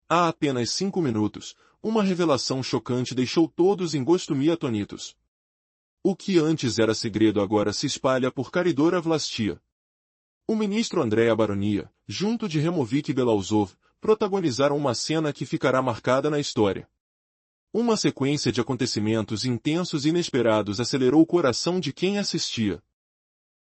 Há apenas 5 minutos, uma revelação chocante deixou todos em Gostomia atônitos. O que antes era segredo agora se espalha por Caridora Vlastia. O ministro Andrea Baronia, junto de Removic Belousov, protagonizaram uma cena que ficará marcada na história. Uma sequência de acontecimentos intensos e inesperados acelerou o coração de quem assistia.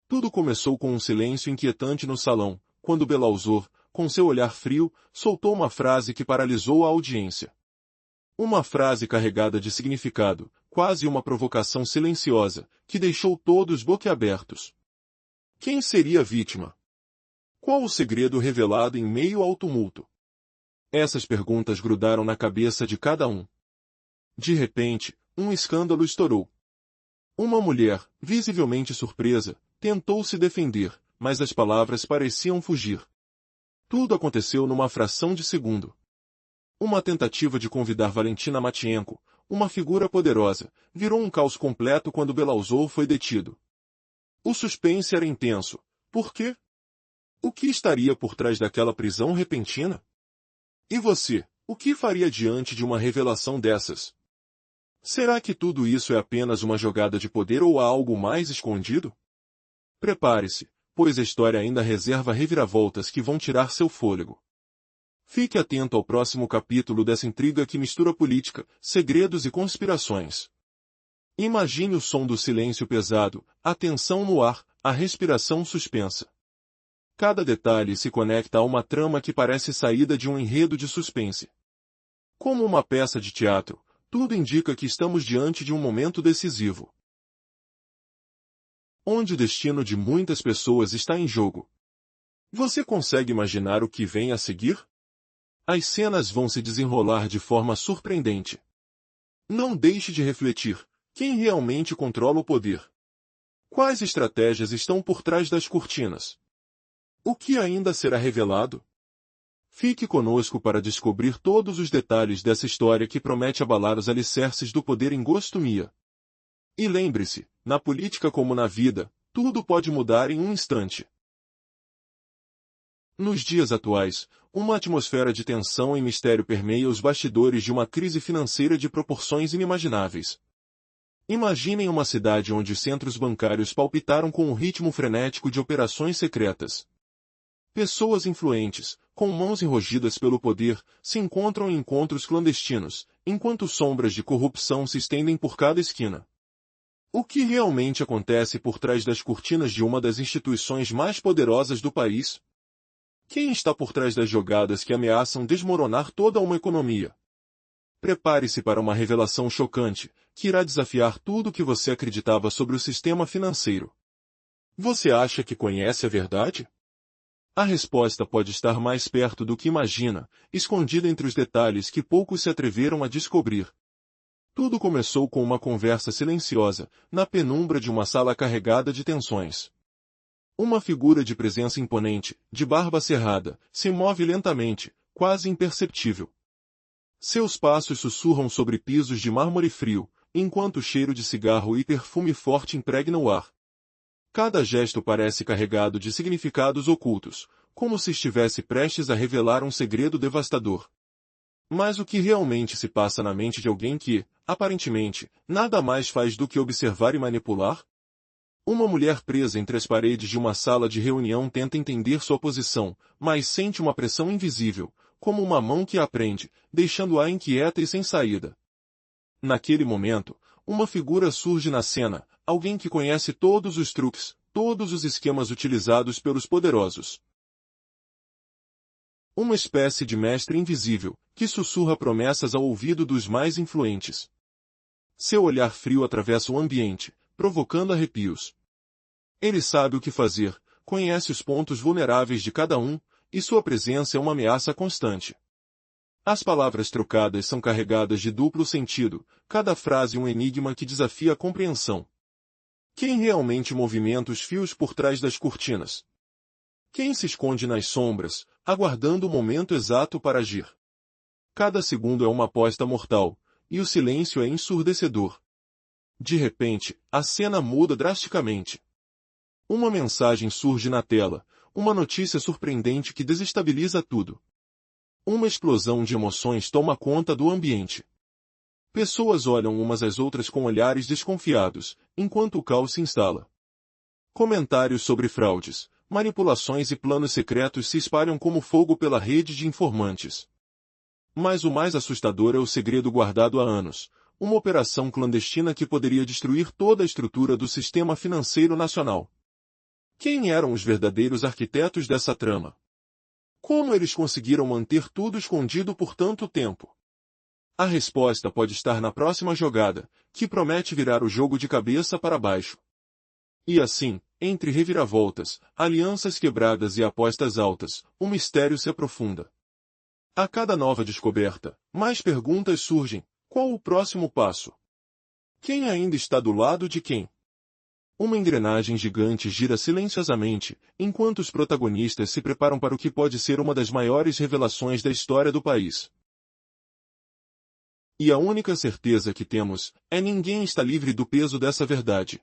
Tudo começou com um silêncio inquietante no salão, quando Belousov, com seu olhar frio, soltou uma frase que paralisou a audiência. Uma frase carregada de significado, quase uma provocação silenciosa, que deixou todos boquiabertos. Quem seria a vítima? Qual o segredo revelado em meio ao tumulto? Essas perguntas grudaram na cabeça de cada um. De repente, um escândalo estourou. Uma mulher, visivelmente surpresa, tentou se defender, mas as palavras pareciam fugir. Tudo aconteceu numa fração de segundo. Uma tentativa de convidar Valentina Matvienko, uma figura poderosa, virou um caos completo quando Belousov foi detido. O suspense era intenso. Por quê? O que estaria por trás daquela prisão repentina? E você, o que faria diante de uma revelação dessas? Será que tudo isso é apenas uma jogada de poder ou há algo mais escondido? Prepare-se, pois a história ainda reserva reviravoltas que vão tirar seu fôlego. Fique atento ao próximo capítulo dessa intriga que mistura política, segredos e conspirações. Imagine o som do silêncio pesado, a tensão no ar, a respiração suspensa. Cada detalhe se conecta a uma trama que parece saída de um enredo de suspense. Como uma peça de teatro, tudo indica que estamos diante de um momento decisivo. Onde o destino de muitas pessoas está em jogo. Você consegue imaginar o que vem a seguir? As cenas vão se desenrolar de forma surpreendente. Não deixe de refletir. Quem realmente controla o poder? Quais estratégias estão por trás das cortinas? O que ainda será revelado? Fique conosco para descobrir todos os detalhes dessa história que promete abalar os alicerces do poder em Gostomia. E lembre-se, na política como na vida, tudo pode mudar em um instante. Nos dias atuais, uma atmosfera de tensão e mistério permeia os bastidores de uma crise financeira de proporções inimagináveis. Imaginem uma cidade onde os centros bancários palpitaram com um ritmo frenético de operações secretas. Pessoas influentes, com mãos enrogidas pelo poder, se encontram em encontros clandestinos, enquanto sombras de corrupção se estendem por cada esquina. O que realmente acontece por trás das cortinas de uma das instituições mais poderosas do país? Quem está por trás das jogadas que ameaçam desmoronar toda uma economia? Prepare-se para uma revelação chocante, que irá desafiar tudo o que você acreditava sobre o sistema financeiro. Você acha que conhece a verdade? A resposta pode estar mais perto do que imagina, escondida entre os detalhes que poucos se atreveram a descobrir. Tudo começou com uma conversa silenciosa, na penumbra de uma sala carregada de tensões. Uma figura de presença imponente, de barba cerrada, se move lentamente, quase imperceptível. Seus passos sussurram sobre pisos de mármore frio, enquanto o cheiro de cigarro e perfume forte impregna o ar. Cada gesto parece carregado de significados ocultos, como se estivesse prestes a revelar um segredo devastador. Mas o que realmente se passa na mente de alguém que, aparentemente, nada mais faz do que observar e manipular? Uma mulher presa entre as paredes de uma sala de reunião tenta entender sua posição, mas sente uma pressão invisível, como uma mão que a prende, deixando-a inquieta e sem saída. Naquele momento, uma figura surge na cena, alguém que conhece todos os truques, todos os esquemas utilizados pelos poderosos. Uma espécie de mestre invisível, que sussurra promessas ao ouvido dos mais influentes. Seu olhar frio atravessa o ambiente, provocando arrepios. Ele sabe o que fazer, conhece os pontos vulneráveis de cada um, e sua presença é uma ameaça constante. As palavras trocadas são carregadas de duplo sentido, cada frase um enigma que desafia a compreensão. Quem realmente movimenta os fios por trás das cortinas? Quem se esconde nas sombras, aguardando o momento exato para agir? Cada segundo é uma aposta mortal, e o silêncio é ensurdecedor. De repente, a cena muda drasticamente. Uma mensagem surge na tela, uma notícia surpreendente que desestabiliza tudo. Uma explosão de emoções toma conta do ambiente. Pessoas olham umas às outras com olhares desconfiados, enquanto o caos se instala. Comentários sobre fraudes, manipulações e planos secretos se espalham como fogo pela rede de informantes. Mas o mais assustador é o segredo guardado há anos, uma operação clandestina que poderia destruir toda a estrutura do sistema financeiro nacional. Quem eram os verdadeiros arquitetos dessa trama? Como eles conseguiram manter tudo escondido por tanto tempo? A resposta pode estar na próxima jogada, que promete virar o jogo de cabeça para baixo. E assim, entre reviravoltas, alianças quebradas e apostas altas, o mistério se aprofunda. A cada nova descoberta, mais perguntas surgem. Qual o próximo passo? Quem ainda está do lado de quem? Uma engrenagem gigante gira silenciosamente, enquanto os protagonistas se preparam para o que pode ser uma das maiores revelações da história do país. E a única certeza que temos é ninguém está livre do peso dessa verdade.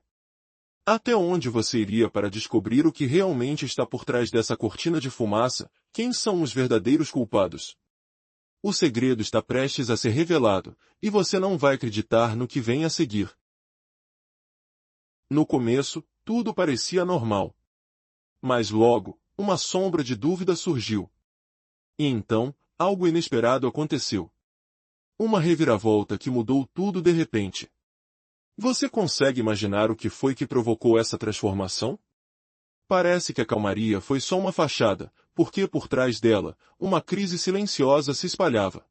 Até onde você iria para descobrir o que realmente está por trás dessa cortina de fumaça? Quem são os verdadeiros culpados? O segredo está prestes a ser revelado, e você não vai acreditar no que vem a seguir. No começo, tudo parecia normal. Mas logo, uma sombra de dúvida surgiu. E então, algo inesperado aconteceu. Uma reviravolta que mudou tudo de repente. Você consegue imaginar o que foi que provocou essa transformação? Parece que a calmaria foi só uma fachada, porque por trás dela, uma crise silenciosa se espalhava.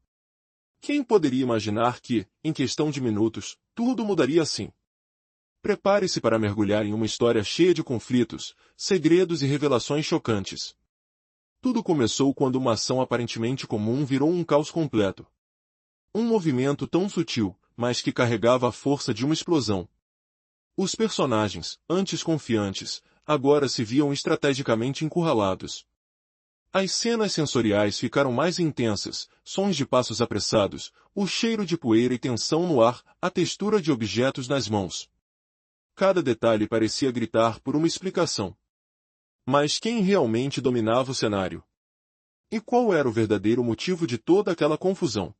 Quem poderia imaginar que, em questão de minutos, tudo mudaria assim? Prepare-se para mergulhar em uma história cheia de conflitos, segredos e revelações chocantes. Tudo começou quando uma ação aparentemente comum virou um caos completo. Um movimento tão sutil, mas que carregava a força de uma explosão. Os personagens, antes confiantes, agora se viam estrategicamente encurralados. As cenas sensoriais ficaram mais intensas, sons de passos apressados, o cheiro de poeira e tensão no ar, a textura de objetos nas mãos. Cada detalhe parecia gritar por uma explicação. Mas quem realmente dominava o cenário? E qual era o verdadeiro motivo de toda aquela confusão?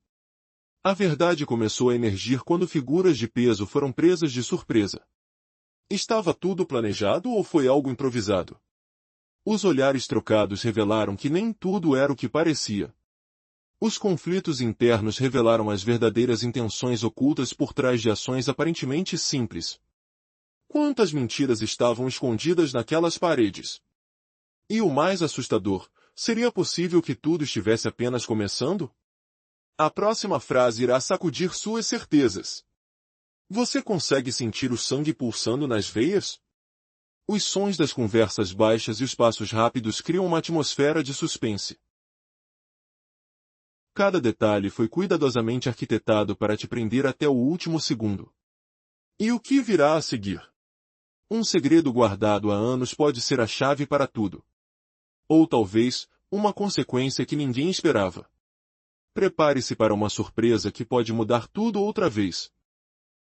A verdade começou a emergir quando figuras de peso foram presas de surpresa. Estava tudo planejado ou foi algo improvisado? Os olhares trocados revelaram que nem tudo era o que parecia. Os conflitos internos revelaram as verdadeiras intenções ocultas por trás de ações aparentemente simples. Quantas mentiras estavam escondidas naquelas paredes? E o mais assustador, seria possível que tudo estivesse apenas começando? A próxima frase irá sacudir suas certezas. Você consegue sentir o sangue pulsando nas veias? Os sons das conversas baixas e os passos rápidos criam uma atmosfera de suspense. Cada detalhe foi cuidadosamente arquitetado para te prender até o último segundo. E o que virá a seguir? Um segredo guardado há anos pode ser a chave para tudo. Ou talvez, uma consequência que ninguém esperava. Prepare-se para uma surpresa que pode mudar tudo outra vez.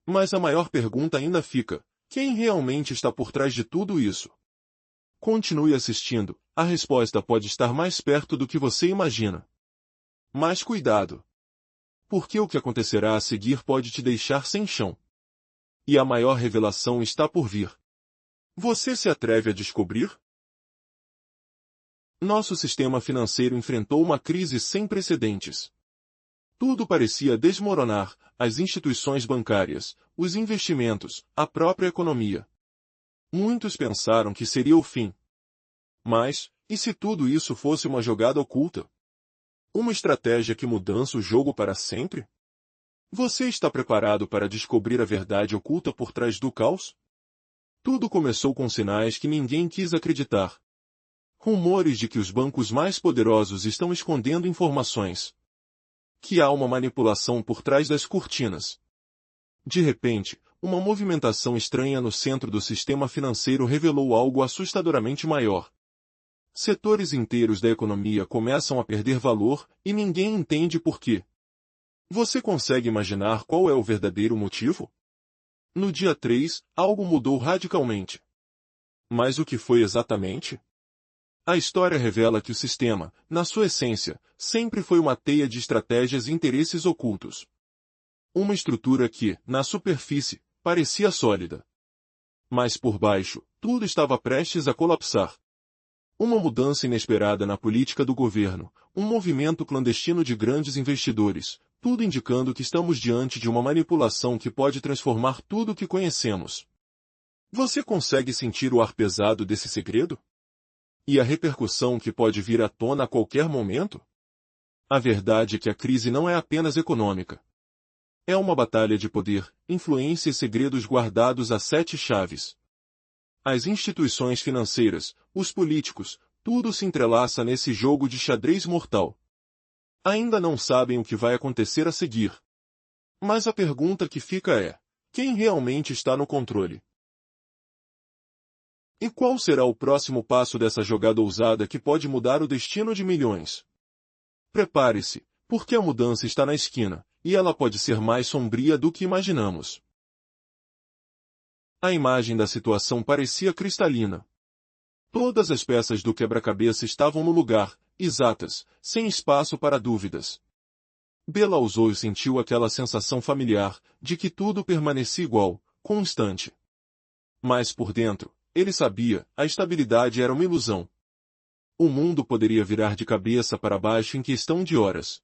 Mas a maior pergunta ainda fica: quem realmente está por trás de tudo isso? Continue assistindo, a resposta pode estar mais perto do que você imagina. Mas cuidado! Porque o que acontecerá a seguir pode te deixar sem chão. E a maior revelação está por vir. Você se atreve a descobrir? Nosso sistema financeiro enfrentou uma crise sem precedentes. Tudo parecia desmoronar, as instituições bancárias, os investimentos, a própria economia. Muitos pensaram que seria o fim. Mas, e se tudo isso fosse uma jogada oculta? Uma estratégia que mudasse o jogo para sempre? Você está preparado para descobrir a verdade oculta por trás do caos? Tudo começou com sinais que ninguém quis acreditar. Rumores de que os bancos mais poderosos estão escondendo informações. Que há uma manipulação por trás das cortinas. De repente, uma movimentação estranha no centro do sistema financeiro revelou algo assustadoramente maior. Setores inteiros da economia começam a perder valor, e ninguém entende por quê. Você consegue imaginar qual é o verdadeiro motivo? No dia 3, algo mudou radicalmente. Mas o que foi exatamente? A história revela que o sistema, na sua essência, sempre foi uma teia de estratégias e interesses ocultos. Uma estrutura que, na superfície, parecia sólida. Mas por baixo, tudo estava prestes a colapsar. Uma mudança inesperada na política do governo, um movimento clandestino de grandes investidores, tudo indicando que estamos diante de uma manipulação que pode transformar tudo o que conhecemos. Você consegue sentir o ar pesado desse segredo? E a repercussão que pode vir à tona a qualquer momento? A verdade é que a crise não é apenas econômica. É uma batalha de poder, influência e segredos guardados a 7 chaves. As instituições financeiras, os políticos, tudo se entrelaça nesse jogo de xadrez mortal. Ainda não sabem o que vai acontecer a seguir. Mas a pergunta que fica é: quem realmente está no controle? E qual será o próximo passo dessa jogada ousada que pode mudar o destino de milhões? Prepare-se, porque a mudança está na esquina, e ela pode ser mais sombria do que imaginamos. A imagem da situação parecia cristalina. Todas as peças do quebra-cabeça estavam no lugar, exatas, sem espaço para dúvidas. Bela ousou e sentiu aquela sensação familiar, de que tudo permanecia igual, constante. Mas por dentro, ele sabia, a estabilidade era uma ilusão. O mundo poderia virar de cabeça para baixo em questão de horas.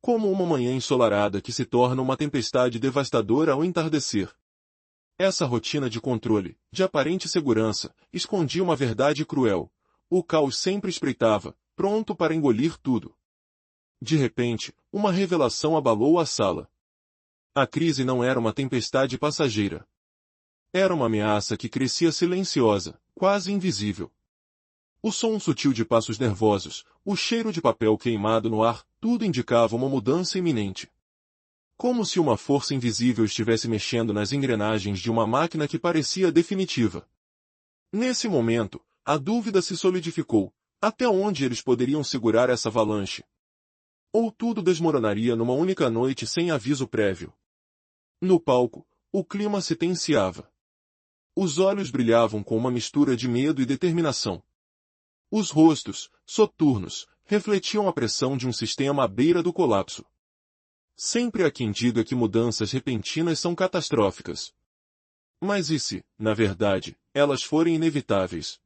Como uma manhã ensolarada que se torna uma tempestade devastadora ao entardecer. Essa rotina de controle, de aparente segurança, escondia uma verdade cruel. O caos sempre espreitava, pronto para engolir tudo. De repente, uma revelação abalou a sala. A crise não era uma tempestade passageira. Era uma ameaça que crescia silenciosa, quase invisível. O som sutil de passos nervosos, o cheiro de papel queimado no ar, tudo indicava uma mudança iminente. Como se uma força invisível estivesse mexendo nas engrenagens de uma máquina que parecia definitiva. Nesse momento, a dúvida se solidificou: até onde eles poderiam segurar essa avalanche? Ou tudo desmoronaria numa única noite sem aviso prévio? No palco, o clima se tensiava. Os olhos brilhavam com uma mistura de medo e determinação. Os rostos, soturnos, refletiam a pressão de um sistema à beira do colapso. Sempre há quem diga que mudanças repentinas são catastróficas. Mas e se, na verdade, elas forem inevitáveis?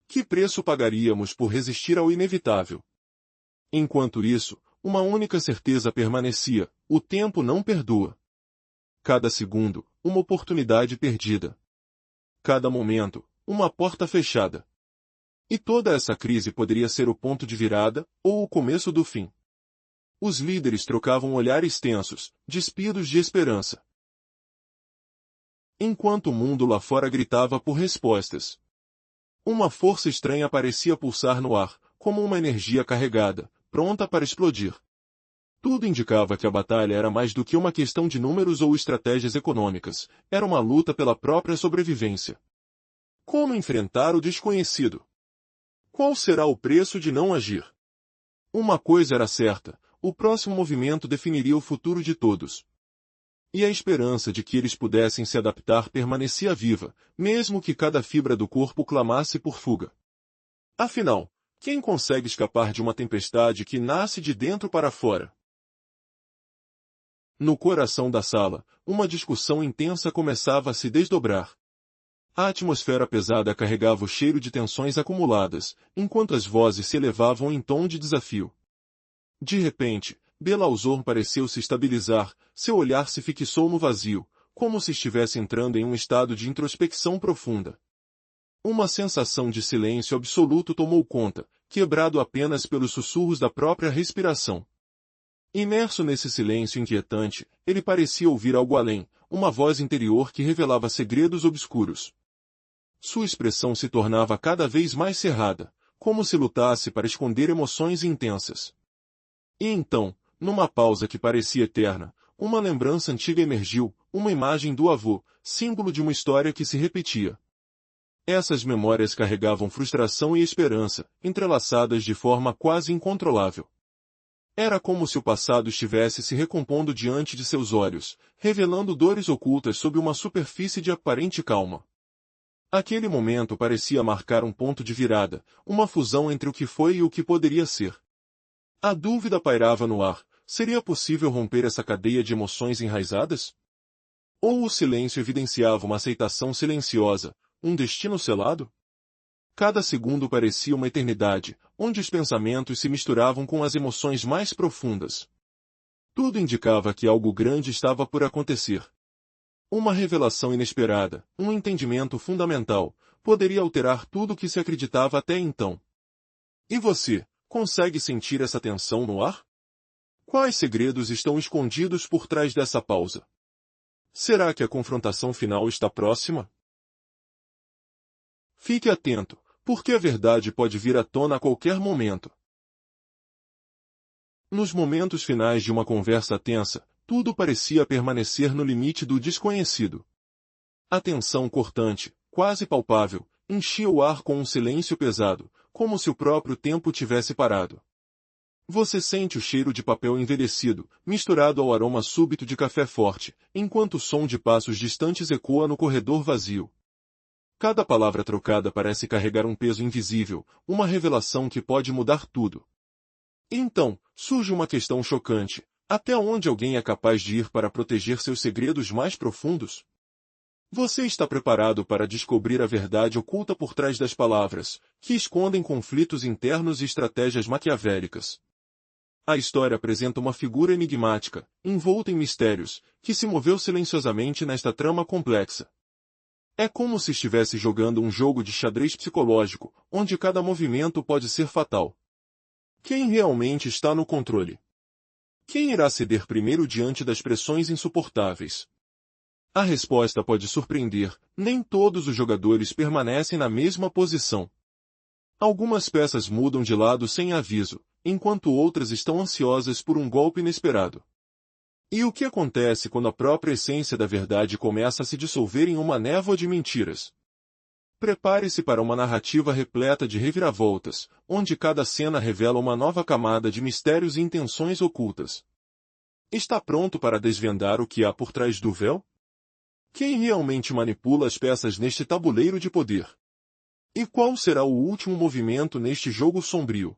Que preço pagaríamos por resistir ao inevitável? Enquanto isso, uma única certeza permanecia: o tempo não perdoa. Cada segundo, uma oportunidade perdida. Cada momento, uma porta fechada. E toda essa crise poderia ser o ponto de virada, ou o começo do fim. Os líderes trocavam olhares tensos, despidos de esperança. Enquanto o mundo lá fora gritava por respostas. Uma força estranha parecia pulsar no ar, como uma energia carregada, pronta para explodir. Tudo indicava que a batalha era mais do que uma questão de números ou estratégias econômicas, era uma luta pela própria sobrevivência. Como enfrentar o desconhecido? Qual será o preço de não agir? Uma coisa era certa: o próximo movimento definiria o futuro de todos. E a esperança de que eles pudessem se adaptar permanecia viva, mesmo que cada fibra do corpo clamasse por fuga. Afinal, quem consegue escapar de uma tempestade que nasce de dentro para fora? No coração da sala, uma discussão intensa começava a se desdobrar. A atmosfera pesada carregava o cheiro de tensões acumuladas, enquanto as vozes se elevavam em tom de desafio. De repente, Belauzour pareceu se estabilizar, seu olhar se fixou no vazio, como se estivesse entrando em um estado de introspecção profunda. Uma sensação de silêncio absoluto tomou conta, quebrado apenas pelos sussurros da própria respiração. Imerso nesse silêncio inquietante, ele parecia ouvir algo além, uma voz interior que revelava segredos obscuros. Sua expressão se tornava cada vez mais cerrada, como se lutasse para esconder emoções intensas. E então, numa pausa que parecia eterna, uma lembrança antiga emergiu, uma imagem do avô, símbolo de uma história que se repetia. Essas memórias carregavam frustração e esperança, entrelaçadas de forma quase incontrolável. Era como se o passado estivesse se recompondo diante de seus olhos, revelando dores ocultas sob uma superfície de aparente calma. Aquele momento parecia marcar um ponto de virada, uma fusão entre o que foi e o que poderia ser. A dúvida pairava no ar: seria possível romper essa cadeia de emoções enraizadas? Ou o silêncio evidenciava uma aceitação silenciosa, um destino selado? Cada segundo parecia uma eternidade, onde os pensamentos se misturavam com as emoções mais profundas. Tudo indicava que algo grande estava por acontecer. Uma revelação inesperada, um entendimento fundamental, poderia alterar tudo o que se acreditava até então. E você, consegue sentir essa tensão no ar? Quais segredos estão escondidos por trás dessa pausa? Será que a confrontação final está próxima? Fique atento, porque a verdade pode vir à tona a qualquer momento. Nos momentos finais de uma conversa tensa, tudo parecia permanecer no limite do desconhecido. A tensão cortante, quase palpável, enchia o ar com um silêncio pesado, como se o próprio tempo tivesse parado. Você sente o cheiro de papel envelhecido, misturado ao aroma súbito de café forte, enquanto o som de passos distantes ecoa no corredor vazio. Cada palavra trocada parece carregar um peso invisível, uma revelação que pode mudar tudo. Então, surge uma questão chocante: até onde alguém é capaz de ir para proteger seus segredos mais profundos? Você está preparado para descobrir a verdade oculta por trás das palavras, que escondem conflitos internos e estratégias maquiavélicas? A história apresenta uma figura enigmática, envolta em mistérios, que se moveu silenciosamente nesta trama complexa. É como se estivesse jogando um jogo de xadrez psicológico, onde cada movimento pode ser fatal. Quem realmente está no controle? Quem irá ceder primeiro diante das pressões insuportáveis? A resposta pode surpreender: nem todos os jogadores permanecem na mesma posição. Algumas peças mudam de lado sem aviso, enquanto outras estão ansiosas por um golpe inesperado. E o que acontece quando a própria essência da verdade começa a se dissolver em uma névoa de mentiras? Prepare-se para uma narrativa repleta de reviravoltas, onde cada cena revela uma nova camada de mistérios e intenções ocultas. Está pronto para desvendar o que há por trás do véu? Quem realmente manipula as peças neste tabuleiro de poder? E qual será o último movimento neste jogo sombrio?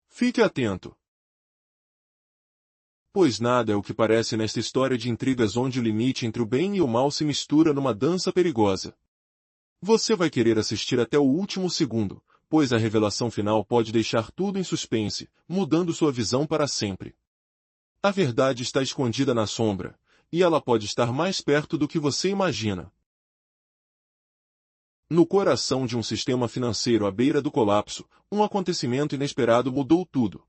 Fique atento. Pois nada é o que parece nesta história de intrigas onde o limite entre o bem e o mal se mistura numa dança perigosa. Você vai querer assistir até o último segundo, pois a revelação final pode deixar tudo em suspense, mudando sua visão para sempre. A verdade está escondida na sombra, e ela pode estar mais perto do que você imagina. No coração de um sistema financeiro à beira do colapso, um acontecimento inesperado mudou tudo.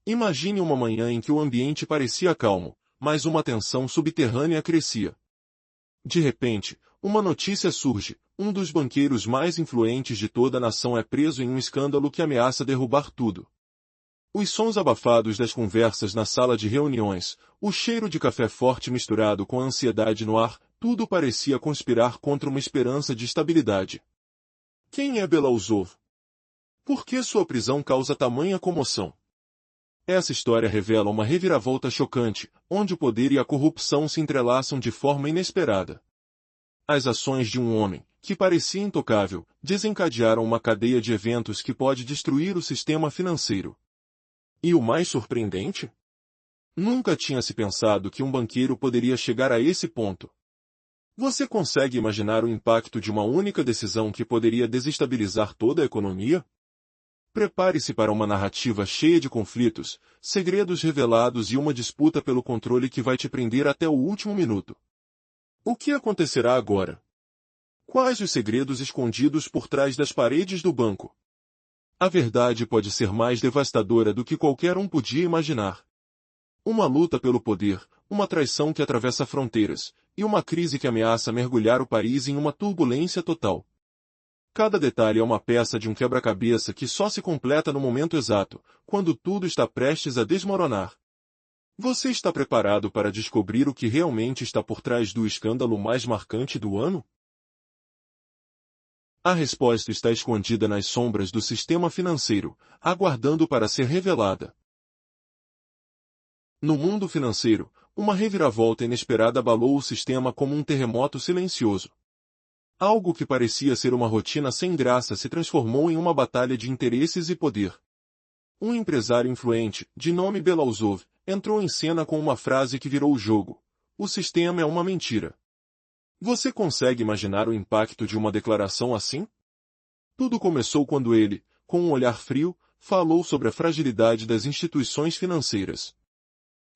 Imagine uma manhã em que o ambiente parecia calmo, mas uma tensão subterrânea crescia. De repente, uma notícia surge: um dos banqueiros mais influentes de toda a nação é preso em um escândalo que ameaça derrubar tudo. Os sons abafados das conversas na sala de reuniões, o cheiro de café forte misturado com a ansiedade no ar, tudo parecia conspirar contra uma esperança de estabilidade. Quem é Belousov? Por que sua prisão causa tamanha comoção? Essa história revela uma reviravolta chocante, onde o poder e a corrupção se entrelaçam de forma inesperada. As ações de um homem, que parecia intocável, desencadearam uma cadeia de eventos que pode destruir o sistema financeiro. E o mais surpreendente? Nunca tinha se pensado que um banqueiro poderia chegar a esse ponto. Você consegue imaginar o impacto de uma única decisão que poderia desestabilizar toda a economia? Prepare-se para uma narrativa cheia de conflitos, segredos revelados e uma disputa pelo controle que vai te prender até o último minuto. O que acontecerá agora? Quais os segredos escondidos por trás das paredes do banco? A verdade pode ser mais devastadora do que qualquer um podia imaginar. Uma luta pelo poder, uma traição que atravessa fronteiras, e uma crise que ameaça mergulhar o país em uma turbulência total. Cada detalhe é uma peça de um quebra-cabeça que só se completa no momento exato, quando tudo está prestes a desmoronar. Você está preparado para descobrir o que realmente está por trás do escândalo mais marcante do ano? A resposta está escondida nas sombras do sistema financeiro, aguardando para ser revelada. No mundo financeiro, uma reviravolta inesperada abalou o sistema como um terremoto silencioso. Algo que parecia ser uma rotina sem graça se transformou em uma batalha de interesses e poder. Um empresário influente, de nome Belousov, entrou em cena com uma frase que virou o jogo: "O sistema é uma mentira." Você consegue imaginar o impacto de uma declaração assim? Tudo começou quando ele, com um olhar frio, falou sobre a fragilidade das instituições financeiras.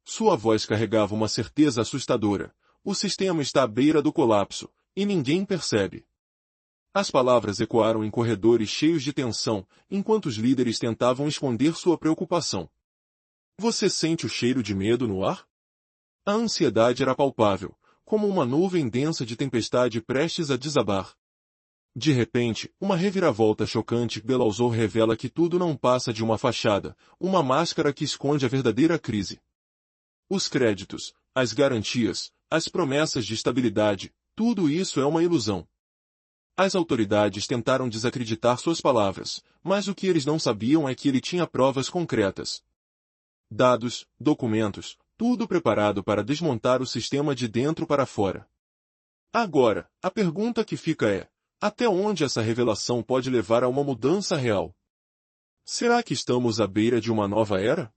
Sua voz carregava uma certeza assustadora: o sistema está à beira do colapso, e ninguém percebe. As palavras ecoaram em corredores cheios de tensão, enquanto os líderes tentavam esconder sua preocupação. Você sente o cheiro de medo no ar? A ansiedade era palpável, como uma nuvem densa de tempestade prestes a desabar. De repente, uma reviravolta chocante Belousov revela que tudo não passa de uma fachada, uma máscara que esconde a verdadeira crise. Os créditos, as garantias, as promessas de estabilidade, tudo isso é uma ilusão. As autoridades tentaram desacreditar suas palavras, mas o que eles não sabiam é que ele tinha provas concretas. Dados, documentos, tudo preparado para desmontar o sistema de dentro para fora. Agora, a pergunta que fica é: até onde essa revelação pode levar a uma mudança real? Será que estamos à beira de uma nova era?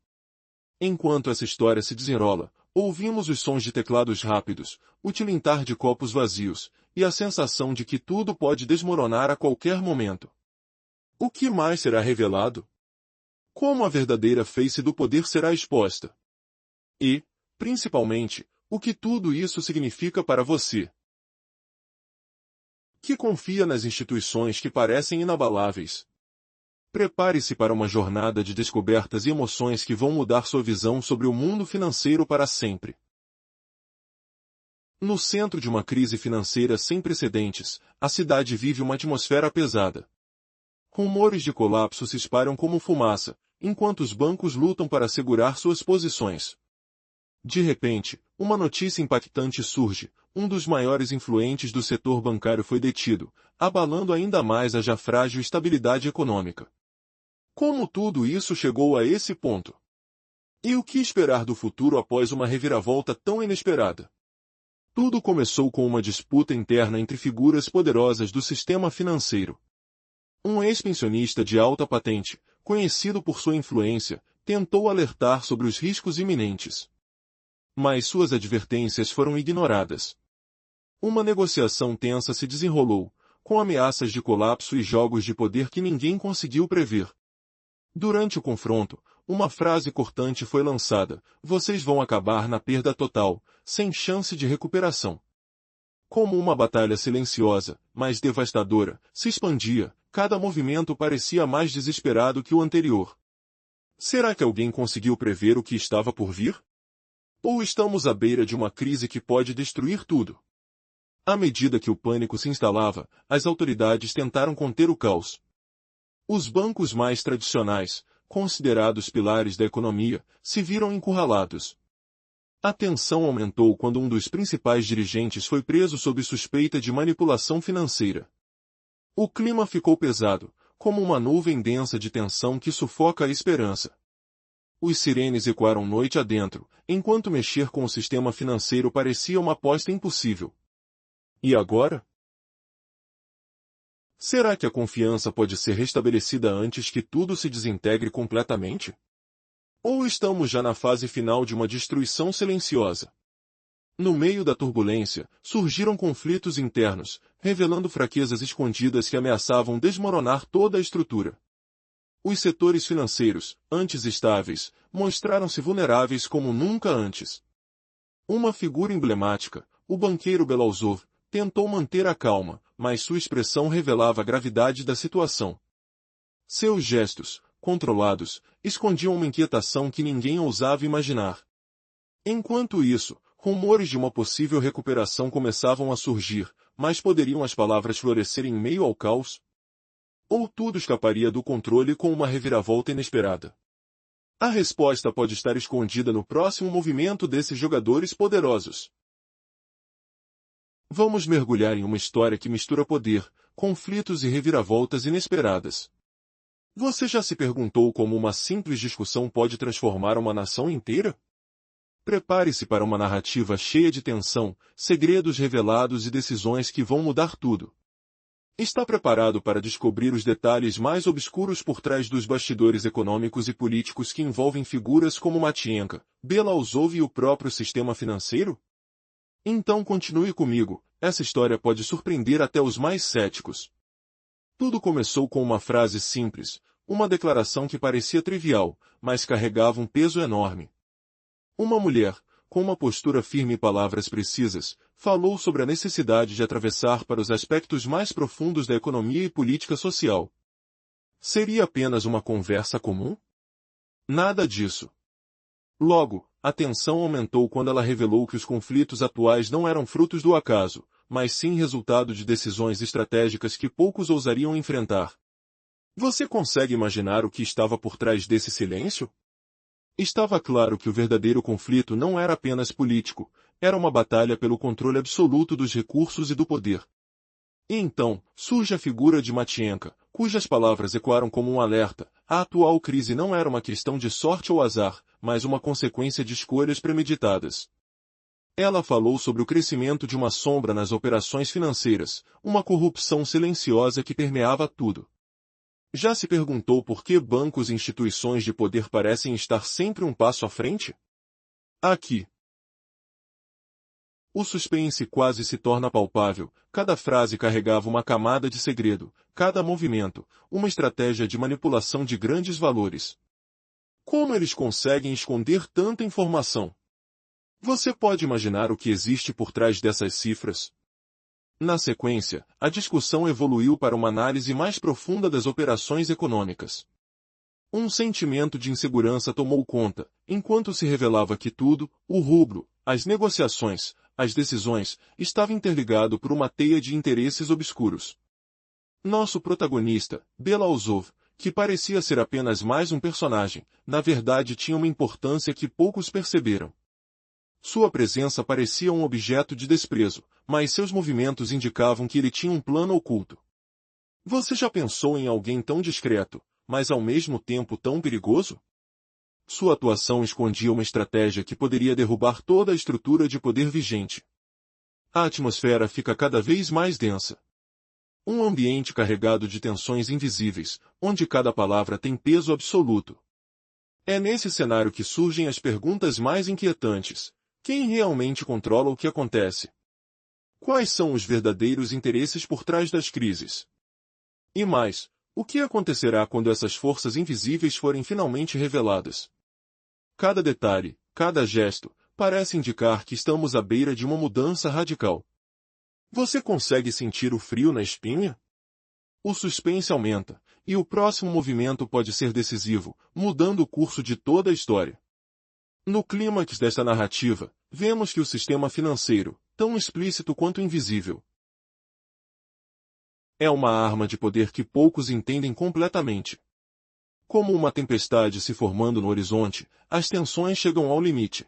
Enquanto essa história se desenrola, ouvimos os sons de teclados rápidos, o tilintar de copos vazios, e a sensação de que tudo pode desmoronar a qualquer momento. O que mais será revelado? Como a verdadeira face do poder será exposta? E, principalmente, o que tudo isso significa para você? Que confia nas instituições que parecem inabaláveis. Prepare-se para uma jornada de descobertas e emoções que vão mudar sua visão sobre o mundo financeiro para sempre. No centro de uma crise financeira sem precedentes, a cidade vive uma atmosfera pesada. Rumores de colapso se espalham como fumaça, enquanto os bancos lutam para segurar suas posições. De repente, uma notícia impactante surge: um dos maiores influentes do setor bancário foi detido, abalando ainda mais a já frágil estabilidade econômica. Como tudo isso chegou a esse ponto? E o que esperar do futuro após uma reviravolta tão inesperada? Tudo começou com uma disputa interna entre figuras poderosas do sistema financeiro. Um ex-pensionista de alta patente, conhecido por sua influência, tentou alertar sobre os riscos iminentes. Mas suas advertências foram ignoradas. Uma negociação tensa se desenrolou, com ameaças de colapso e jogos de poder que ninguém conseguiu prever. Durante o confronto, uma frase cortante foi lançada: "Vocês vão acabar na perda total, sem chance de recuperação." Como uma batalha silenciosa, mas devastadora, se expandia, cada movimento parecia mais desesperado que o anterior. Será que alguém conseguiu prever o que estava por vir? Ou estamos à beira de uma crise que pode destruir tudo? À medida que o pânico se instalava, as autoridades tentaram conter o caos. Os bancos mais tradicionais, considerados pilares da economia, se viram encurralados. A tensão aumentou quando um dos principais dirigentes foi preso sob suspeita de manipulação financeira. O clima ficou pesado, como uma nuvem densa de tensão que sufoca a esperança. Os sirenes ecoaram noite adentro, enquanto mexer com o sistema financeiro parecia uma aposta impossível. E agora? Será que a confiança pode ser restabelecida antes que tudo se desintegre completamente? Ou estamos já na fase final de uma destruição silenciosa? No meio da turbulência, surgiram conflitos internos, revelando fraquezas escondidas que ameaçavam desmoronar toda a estrutura. Os setores financeiros, antes estáveis, mostraram-se vulneráveis como nunca antes. Uma figura emblemática, o banqueiro Belousov, tentou manter a calma, mas sua expressão revelava a gravidade da situação. Seus gestos, controlados, escondiam uma inquietação que ninguém ousava imaginar. Enquanto isso, rumores de uma possível recuperação começavam a surgir, mas poderiam as palavras florescer em meio ao caos? Ou tudo escaparia do controle com uma reviravolta inesperada? A resposta pode estar escondida no próximo movimento desses jogadores poderosos. Vamos mergulhar em uma história que mistura poder, conflitos e reviravoltas inesperadas. Você já se perguntou como uma simples discussão pode transformar uma nação inteira? Prepare-se para uma narrativa cheia de tensão, segredos revelados e decisões que vão mudar tudo. Está preparado para descobrir os detalhes mais obscuros por trás dos bastidores econômicos e políticos que envolvem figuras como Matienka, Belousov e o próprio sistema financeiro? Então continue comigo, essa história pode surpreender até os mais céticos. Tudo começou com uma frase simples, uma declaração que parecia trivial, mas carregava um peso enorme. Uma mulher, com uma postura firme e palavras precisas, falou sobre a necessidade de atravessar para os aspectos mais profundos da economia e política social. Seria apenas uma conversa comum? Nada disso. Logo, a tensão aumentou quando ela revelou que os conflitos atuais não eram frutos do acaso, mas sim resultado de decisões estratégicas que poucos ousariam enfrentar. Você consegue imaginar o que estava por trás desse silêncio? Estava claro que o verdadeiro conflito não era apenas político, era uma batalha pelo controle absoluto dos recursos e do poder. E então, surge a figura de Matienka, cujas palavras ecoaram como um alerta. A atual crise não era uma questão de sorte ou azar, mas uma consequência de escolhas premeditadas. Ela falou sobre o crescimento de uma sombra nas operações financeiras, uma corrupção silenciosa que permeava tudo. Já se perguntou por que bancos e instituições de poder parecem estar sempre um passo à frente? Aqui. O suspense quase se torna palpável, cada frase carregava uma camada de segredo, cada movimento, uma estratégia de manipulação de grandes valores. Como eles conseguem esconder tanta informação? Você pode imaginar o que existe por trás dessas cifras? Na sequência, a discussão evoluiu para uma análise mais profunda das operações econômicas. Um sentimento de insegurança tomou conta, enquanto se revelava que tudo, o rubro, as negociações, as decisões, estava interligado por uma teia de interesses obscuros. Nosso protagonista, Belousov, que parecia ser apenas mais um personagem, na verdade tinha uma importância que poucos perceberam. Sua presença parecia um objeto de desprezo, mas seus movimentos indicavam que ele tinha um plano oculto. Você já pensou em alguém tão discreto, mas ao mesmo tempo tão perigoso? Sua atuação escondia uma estratégia que poderia derrubar toda a estrutura de poder vigente. A atmosfera fica cada vez mais densa. Um ambiente carregado de tensões invisíveis, onde cada palavra tem peso absoluto. É nesse cenário que surgem as perguntas mais inquietantes. Quem realmente controla o que acontece? Quais são os verdadeiros interesses por trás das crises? E mais, o que acontecerá quando essas forças invisíveis forem finalmente reveladas? Cada detalhe, cada gesto, parece indicar que estamos à beira de uma mudança radical. Você consegue sentir o frio na espinha? O suspense aumenta, e o próximo movimento pode ser decisivo, mudando o curso de toda a história. No clímax desta narrativa, vemos que o sistema financeiro, tão explícito quanto invisível, é uma arma de poder que poucos entendem completamente. Como uma tempestade se formando no horizonte, as tensões chegam ao limite.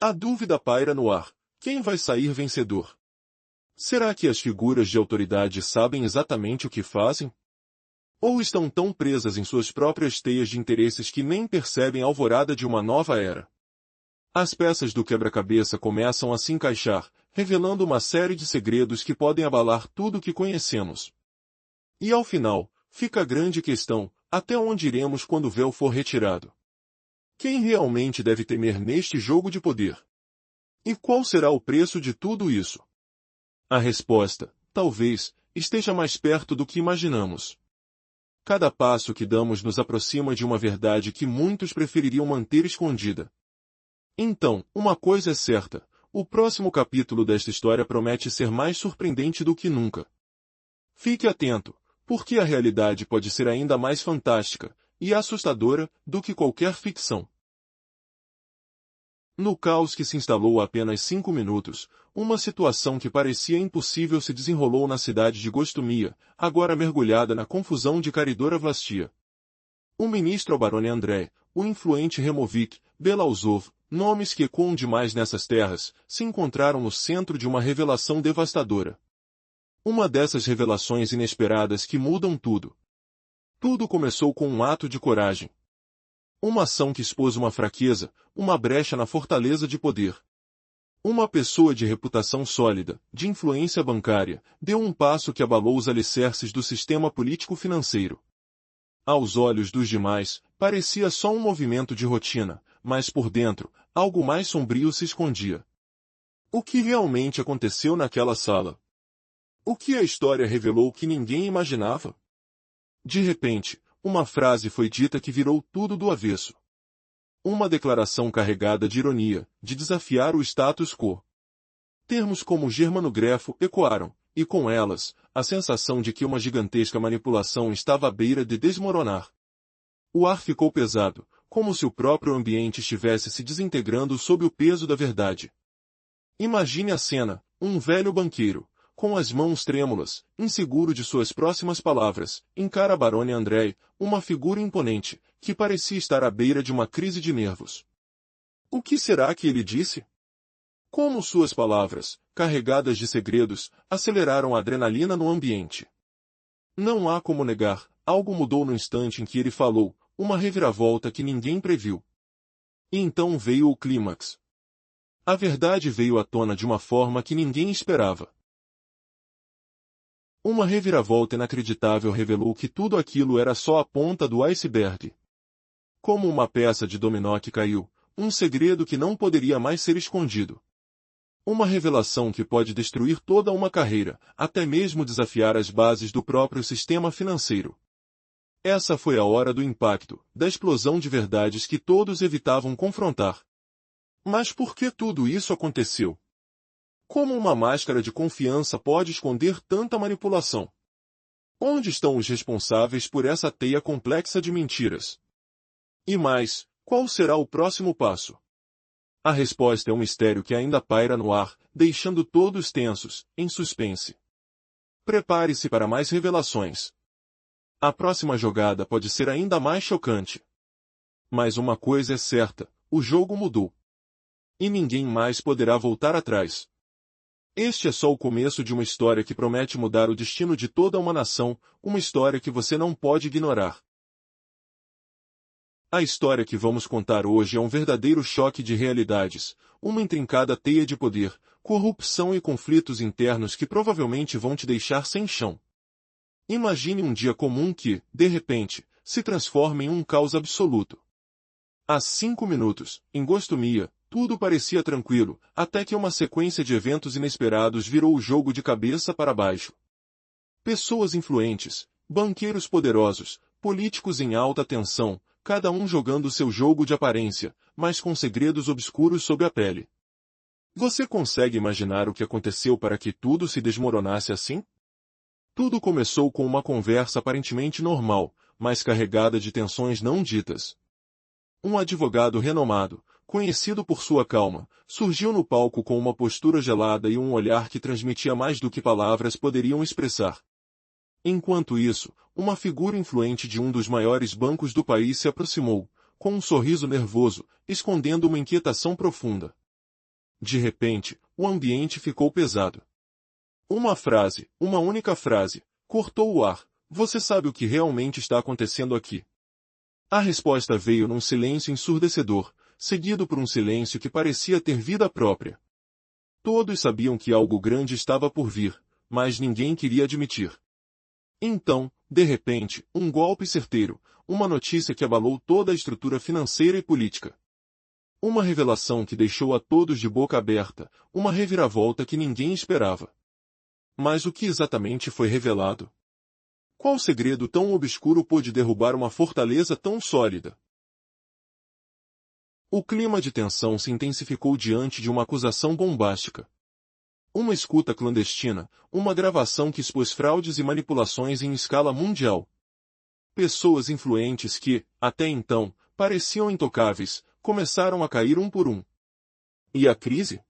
A dúvida paira no ar: quem vai sair vencedor? Será que as figuras de autoridade sabem exatamente o que fazem? Ou estão tão presas em suas próprias teias de interesses que nem percebem a alvorada de uma nova era? As peças do quebra-cabeça começam a se encaixar, revelando uma série de segredos que podem abalar tudo o que conhecemos. E ao final, fica a grande questão: até onde iremos quando o véu for retirado? Quem realmente deve temer neste jogo de poder? E qual será o preço de tudo isso? A resposta, talvez, esteja mais perto do que imaginamos. Cada passo que damos nos aproxima de uma verdade que muitos prefeririam manter escondida. Então, uma coisa é certa: o próximo capítulo desta história promete ser mais surpreendente do que nunca. Fique atento, porque a realidade pode ser ainda mais fantástica e assustadora do que qualquer ficção. No caos que se instalou há apenas 5 minutos, uma situação que parecia impossível se desenrolou na cidade de Gostomia, agora mergulhada na confusão de Karidora Vlastia. O ministro Albarone André, o influente Removik, Belousov, nomes que ecoam demais nessas terras, se encontraram no centro de uma revelação devastadora. Uma dessas revelações inesperadas que mudam tudo. Tudo começou com um ato de coragem. Uma ação que expôs uma fraqueza, uma brecha na fortaleza de poder. Uma pessoa de reputação sólida, de influência bancária, deu um passo que abalou os alicerces do sistema político-financeiro. Aos olhos dos demais, parecia só um movimento de rotina, mas por dentro, algo mais sombrio se escondia. O que realmente aconteceu naquela sala? O que a história revelou que ninguém imaginava? De repente, uma frase foi dita que virou tudo do avesso. Uma declaração carregada de ironia, de desafiar o status quo. Termos como germanogrefo ecoaram, e com elas, a sensação de que uma gigantesca manipulação estava à beira de desmoronar. O ar ficou pesado, como se o próprio ambiente estivesse se desintegrando sob o peso da verdade. Imagine a cena, um velho banqueiro, com as mãos trêmulas, inseguro de suas próximas palavras, encara Barone Andrei, uma figura imponente, que parecia estar à beira de uma crise de nervos. O que será que ele disse? Como suas palavras, carregadas de segredos, aceleraram a adrenalina no ambiente. Não há como negar, algo mudou no instante em que ele falou, uma reviravolta que ninguém previu. E então veio o clímax. A verdade veio à tona de uma forma que ninguém esperava. Uma reviravolta inacreditável revelou que tudo aquilo era só a ponta do iceberg. Como uma peça de dominó que caiu, um segredo que não poderia mais ser escondido. Uma revelação que pode destruir toda uma carreira, até mesmo desafiar as bases do próprio sistema financeiro. Essa foi a hora do impacto, da explosão de verdades que todos evitavam confrontar. Mas por que tudo isso aconteceu? Como uma máscara de confiança pode esconder tanta manipulação? Onde estão os responsáveis por essa teia complexa de mentiras? E mais, qual será o próximo passo? A resposta é um mistério que ainda paira no ar, deixando todos tensos, em suspense. Prepare-se para mais revelações. A próxima jogada pode ser ainda mais chocante. Mas uma coisa é certa, o jogo mudou. E ninguém mais poderá voltar atrás. Este é só o começo de uma história que promete mudar o destino de toda uma nação, uma história que você não pode ignorar. A história que vamos contar hoje é um verdadeiro choque de realidades, uma intrincada teia de poder, corrupção e conflitos internos que provavelmente vão te deixar sem chão. Imagine um dia comum que, de repente, se transforma em um caos absoluto. Há 5 minutos, em Gostomia, tudo parecia tranquilo, até que uma sequência de eventos inesperados virou o jogo de cabeça para baixo. Pessoas influentes, banqueiros poderosos, políticos em alta tensão, cada um jogando seu jogo de aparência, mas com segredos obscuros sob a pele. Você consegue imaginar o que aconteceu para que tudo se desmoronasse assim? Tudo começou com uma conversa aparentemente normal, mas carregada de tensões não ditas. Um advogado renomado, conhecido por sua calma, surgiu no palco com uma postura gelada e um olhar que transmitia mais do que palavras poderiam expressar. Enquanto isso, uma figura influente de um dos maiores bancos do país se aproximou, com um sorriso nervoso, escondendo uma inquietação profunda. De repente, o ambiente ficou pesado. Uma frase, uma única frase, cortou o ar. Você sabe o que realmente está acontecendo aqui? A resposta veio num silêncio ensurdecedor, seguido por um silêncio que parecia ter vida própria. Todos sabiam que algo grande estava por vir, mas ninguém queria admitir. Então, de repente, um golpe certeiro, uma notícia que abalou toda a estrutura financeira e política. Uma revelação que deixou a todos de boca aberta, uma reviravolta que ninguém esperava. Mas o que exatamente foi revelado? Qual segredo tão obscuro pôde derrubar uma fortaleza tão sólida? O clima de tensão se intensificou diante de uma acusação bombástica. Uma escuta clandestina, uma gravação que expôs fraudes e manipulações em escala mundial. Pessoas influentes que, até então, pareciam intocáveis, começaram a cair um por um. E a crise?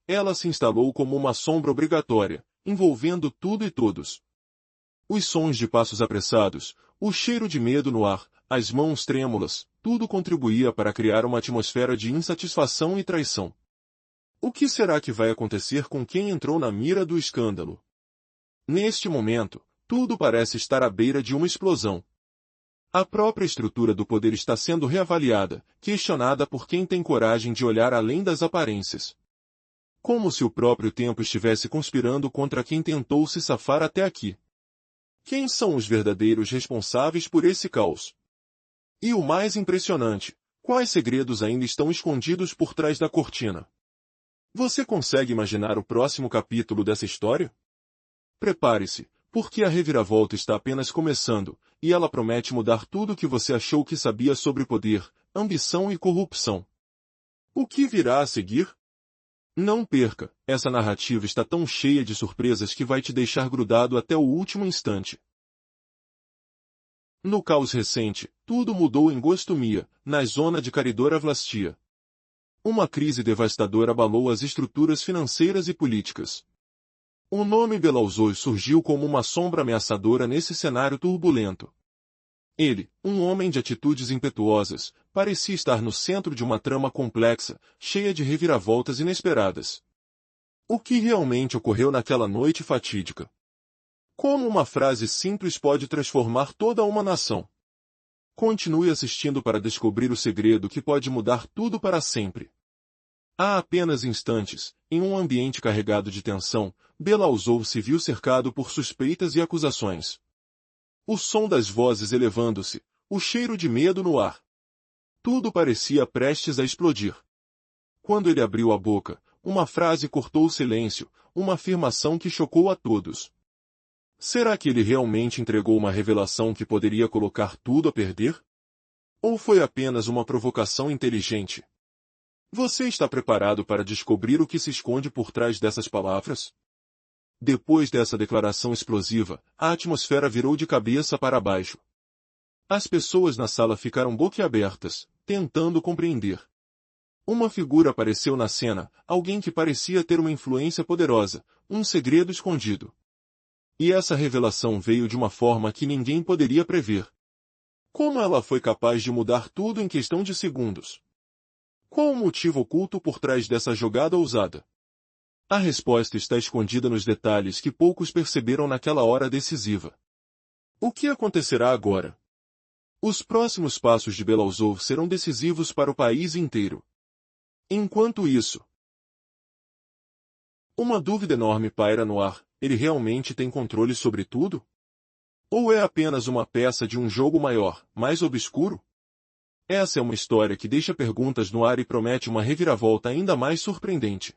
Ela se instalou como uma sombra obrigatória, envolvendo tudo e todos. Os sons de passos apressados, o cheiro de medo no ar, as mãos trêmulas, tudo contribuía para criar uma atmosfera de insatisfação e traição. O que será que vai acontecer com quem entrou na mira do escândalo? Neste momento, tudo parece estar à beira de uma explosão. A própria estrutura do poder está sendo reavaliada, questionada por quem tem coragem de olhar além das aparências. Como se o próprio tempo estivesse conspirando contra quem tentou se safar até aqui. Quem são os verdadeiros responsáveis por esse caos? E o mais impressionante, quais segredos ainda estão escondidos por trás da cortina? Você consegue imaginar o próximo capítulo dessa história? Prepare-se, porque a reviravolta está apenas começando, e ela promete mudar tudo o que você achou que sabia sobre poder, ambição e corrupção. O que virá a seguir? Não perca, essa narrativa está tão cheia de surpresas que vai te deixar grudado até o último instante. No caos recente, tudo mudou em Gostomia, na zona de Caridora Vlastia. Uma crise devastadora abalou as estruturas financeiras e políticas. O nome Belouzov surgiu como uma sombra ameaçadora nesse cenário turbulento. Ele, um homem de atitudes impetuosas, parecia estar no centro de uma trama complexa, cheia de reviravoltas inesperadas. O que realmente ocorreu naquela noite fatídica? Como uma frase simples pode transformar toda uma nação? Continue assistindo para descobrir o segredo que pode mudar tudo para sempre. Há apenas instantes, em um ambiente carregado de tensão, Belouzov se viu cercado por suspeitas e acusações. O som das vozes elevando-se, o cheiro de medo no ar. Tudo parecia prestes a explodir. Quando ele abriu a boca, uma frase cortou o silêncio, uma afirmação que chocou a todos. Será que ele realmente entregou uma revelação que poderia colocar tudo a perder? Ou foi apenas uma provocação inteligente? Você está preparado para descobrir o que se esconde por trás dessas palavras? Depois dessa declaração explosiva, a atmosfera virou de cabeça para baixo. As pessoas na sala ficaram boquiabertas, tentando compreender. Uma figura apareceu na cena, alguém que parecia ter uma influência poderosa, um segredo escondido. E essa revelação veio de uma forma que ninguém poderia prever. Como ela foi capaz de mudar tudo em questão de segundos? Qual o motivo oculto por trás dessa jogada ousada? A resposta está escondida nos detalhes que poucos perceberam naquela hora decisiva. O que acontecerá agora? Os próximos passos de Belouzov serão decisivos para o país inteiro. Enquanto isso, uma dúvida enorme paira no ar: ele realmente tem controle sobre tudo? Ou é apenas uma peça de um jogo maior, mais obscuro? Essa é uma história que deixa perguntas no ar e promete uma reviravolta ainda mais surpreendente.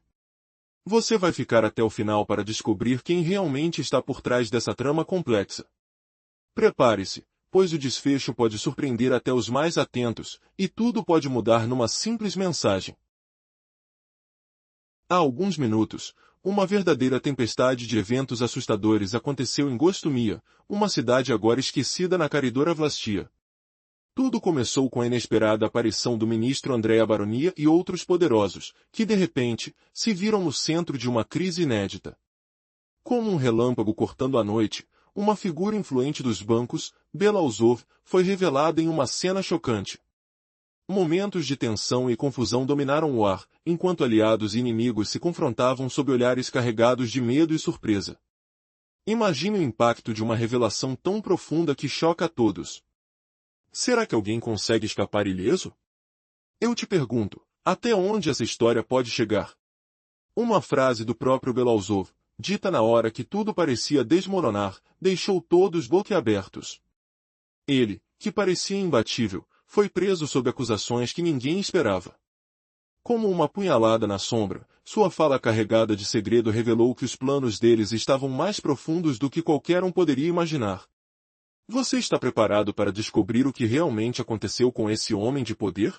Você vai ficar até o final para descobrir quem realmente está por trás dessa trama complexa. Prepare-se, pois o desfecho pode surpreender até os mais atentos, e tudo pode mudar numa simples mensagem. Há alguns minutos, uma verdadeira tempestade de eventos assustadores aconteceu em Gostomia, uma cidade agora esquecida na Caridora Vlastia. Tudo começou com a inesperada aparição do ministro Andrea Baronia e outros poderosos, que de repente, se viram no centro de uma crise inédita. Como um relâmpago cortando a noite, uma figura influente dos bancos, Belouzov, foi revelada em uma cena chocante. Momentos de tensão e confusão dominaram o ar, enquanto aliados e inimigos se confrontavam sob olhares carregados de medo e surpresa. Imagine o impacto de uma revelação tão profunda que choca a todos. Será que alguém consegue escapar ileso? Eu te pergunto, até onde essa história pode chegar? Uma frase do próprio Belouzov, dita na hora que tudo parecia desmoronar, deixou todos boquiabertos. Ele, que parecia imbatível, foi preso sob acusações que ninguém esperava. Como uma punhalada na sombra, sua fala carregada de segredo revelou que os planos deles estavam mais profundos do que qualquer um poderia imaginar. Você está preparado para descobrir o que realmente aconteceu com esse homem de poder?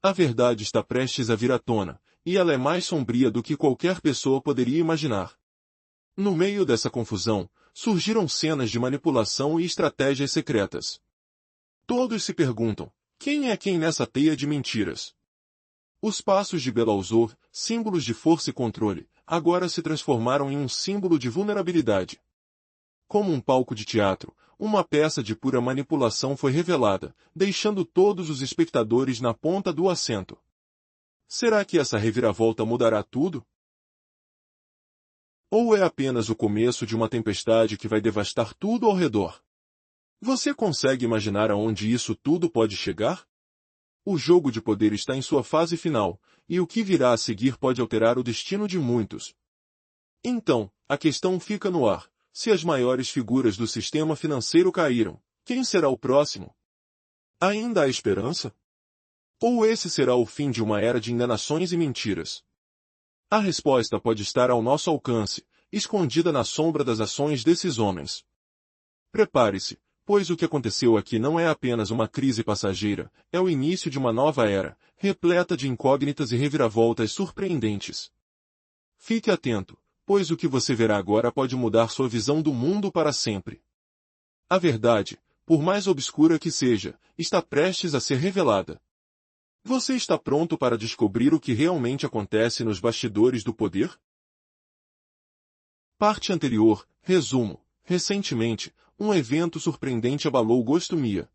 A verdade está prestes a vir à tona, e ela é mais sombria do que qualquer pessoa poderia imaginar. No meio dessa confusão, surgiram cenas de manipulação e estratégias secretas. Todos se perguntam, quem é quem nessa teia de mentiras? Os passos de Belouzov, símbolos de força e controle, agora se transformaram em um símbolo de vulnerabilidade. Como um palco de teatro, uma peça de pura manipulação foi revelada, deixando todos os espectadores na ponta do assento. Será que essa reviravolta mudará tudo? Ou é apenas o começo de uma tempestade que vai devastar tudo ao redor? Você consegue imaginar aonde isso tudo pode chegar? O jogo de poder está em sua fase final, e o que virá a seguir pode alterar o destino de muitos. Então, a questão fica no ar: se as maiores figuras do sistema financeiro caíram, quem será o próximo? Ainda há esperança? Ou esse será o fim de uma era de enganações e mentiras? A resposta pode estar ao nosso alcance, escondida na sombra das ações desses homens. Prepare-se, pois o que aconteceu aqui não é apenas uma crise passageira, é o início de uma nova era, repleta de incógnitas e reviravoltas surpreendentes. Fique atento, pois o que você verá agora pode mudar sua visão do mundo para sempre. A verdade, por mais obscura que seja, está prestes a ser revelada. Você está pronto para descobrir o que realmente acontece nos bastidores do poder? Parte anterior, resumo. Recentemente, um evento surpreendente abalou Gostomia.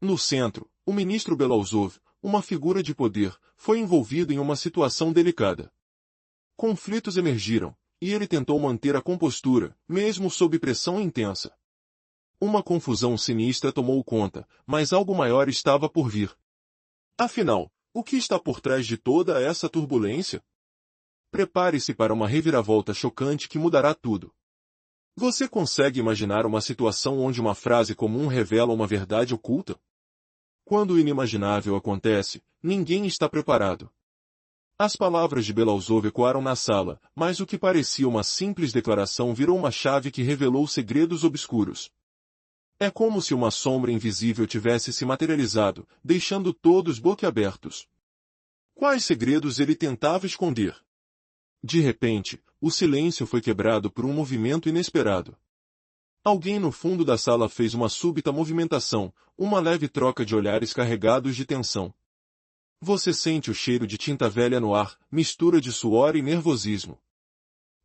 No centro, o ministro Belousov, uma figura de poder, foi envolvido em uma situação delicada. Conflitos emergiram, e ele tentou manter a compostura, mesmo sob pressão intensa. Uma confusão sinistra tomou conta, mas algo maior estava por vir. Afinal, o que está por trás de toda essa turbulência? Prepare-se para uma reviravolta chocante que mudará tudo. Você consegue imaginar uma situação onde uma frase comum revela uma verdade oculta? Quando o inimaginável acontece, ninguém está preparado. As palavras de Belousov ecoaram na sala, mas o que parecia uma simples declaração virou uma chave que revelou segredos obscuros. É como se uma sombra invisível tivesse se materializado, deixando todos boquiabertos. Quais segredos ele tentava esconder? De repente, o silêncio foi quebrado por um movimento inesperado. Alguém no fundo da sala fez uma súbita movimentação, uma leve troca de olhares carregados de tensão. Você sente o cheiro de tinta velha no ar, mistura de suor e nervosismo.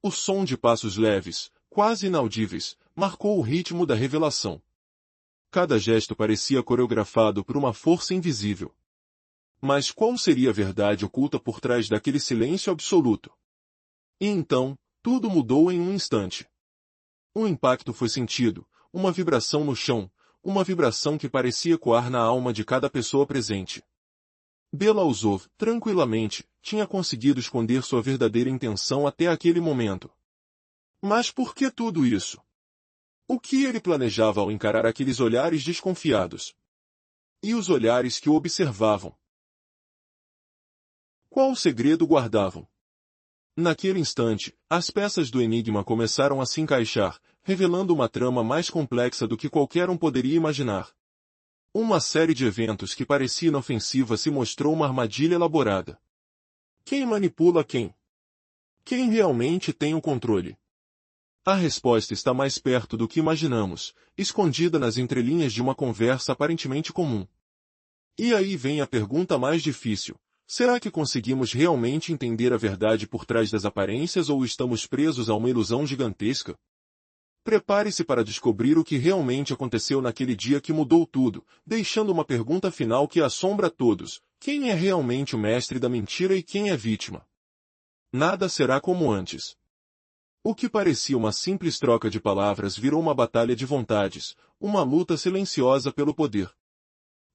O som de passos leves, quase inaudíveis, marcou o ritmo da revelação. Cada gesto parecia coreografado por uma força invisível. Mas qual seria a verdade oculta por trás daquele silêncio absoluto? E então, tudo mudou em um instante. Um impacto foi sentido, uma vibração no chão, uma vibração que parecia ecoar na alma de cada pessoa presente. Belousov, tranquilamente, tinha conseguido esconder sua verdadeira intenção até aquele momento. Mas por que tudo isso? O que ele planejava ao encarar aqueles olhares desconfiados? E os olhares que o observavam? Qual segredo guardavam? Naquele instante, as peças do enigma começaram a se encaixar, revelando uma trama mais complexa do que qualquer um poderia imaginar. Uma série de eventos que parecia inofensiva se mostrou uma armadilha elaborada. Quem manipula quem? Quem realmente tem o controle? A resposta está mais perto do que imaginamos, escondida nas entrelinhas de uma conversa aparentemente comum. E aí vem a pergunta mais difícil. Será que conseguimos realmente entender a verdade por trás das aparências ou estamos presos a uma ilusão gigantesca? Prepare-se para descobrir o que realmente aconteceu naquele dia que mudou tudo, deixando uma pergunta final que assombra todos: quem é realmente o mestre da mentira e quem é vítima? Nada será como antes. O que parecia uma simples troca de palavras virou uma batalha de vontades, uma luta silenciosa pelo poder.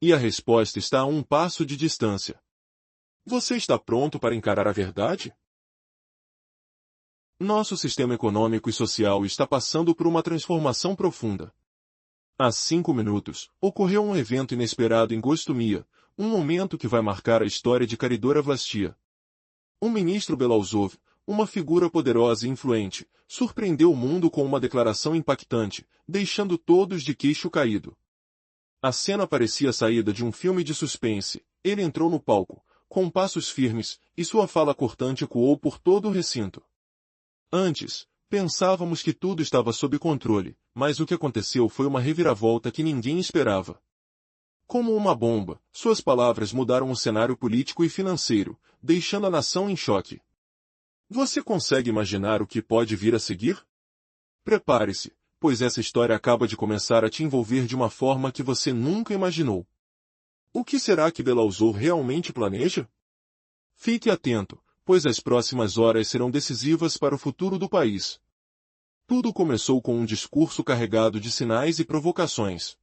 E a resposta está a um passo de distância. Você está pronto para encarar a verdade? Nosso sistema econômico e social está passando por uma transformação profunda. Há 5 minutos, ocorreu um evento inesperado em Gostomia, um momento que vai marcar a história de Karidora Vlastia. O ministro Belousov, uma figura poderosa e influente, surpreendeu o mundo com uma declaração impactante, deixando todos de queixo caído. A cena parecia saída de um filme de suspense. Ele entrou no palco, com passos firmes, e sua fala cortante ecoou por todo o recinto. Antes, pensávamos que tudo estava sob controle, mas o que aconteceu foi uma reviravolta que ninguém esperava. Como uma bomba, suas palavras mudaram o cenário político e financeiro, deixando a nação em choque. Você consegue imaginar o que pode vir a seguir? Prepare-se, pois essa história acaba de começar a te envolver de uma forma que você nunca imaginou. O que será que Belousov realmente planeja? Fique atento, pois as próximas horas serão decisivas para o futuro do país. Tudo começou com um discurso carregado de sinais e provocações.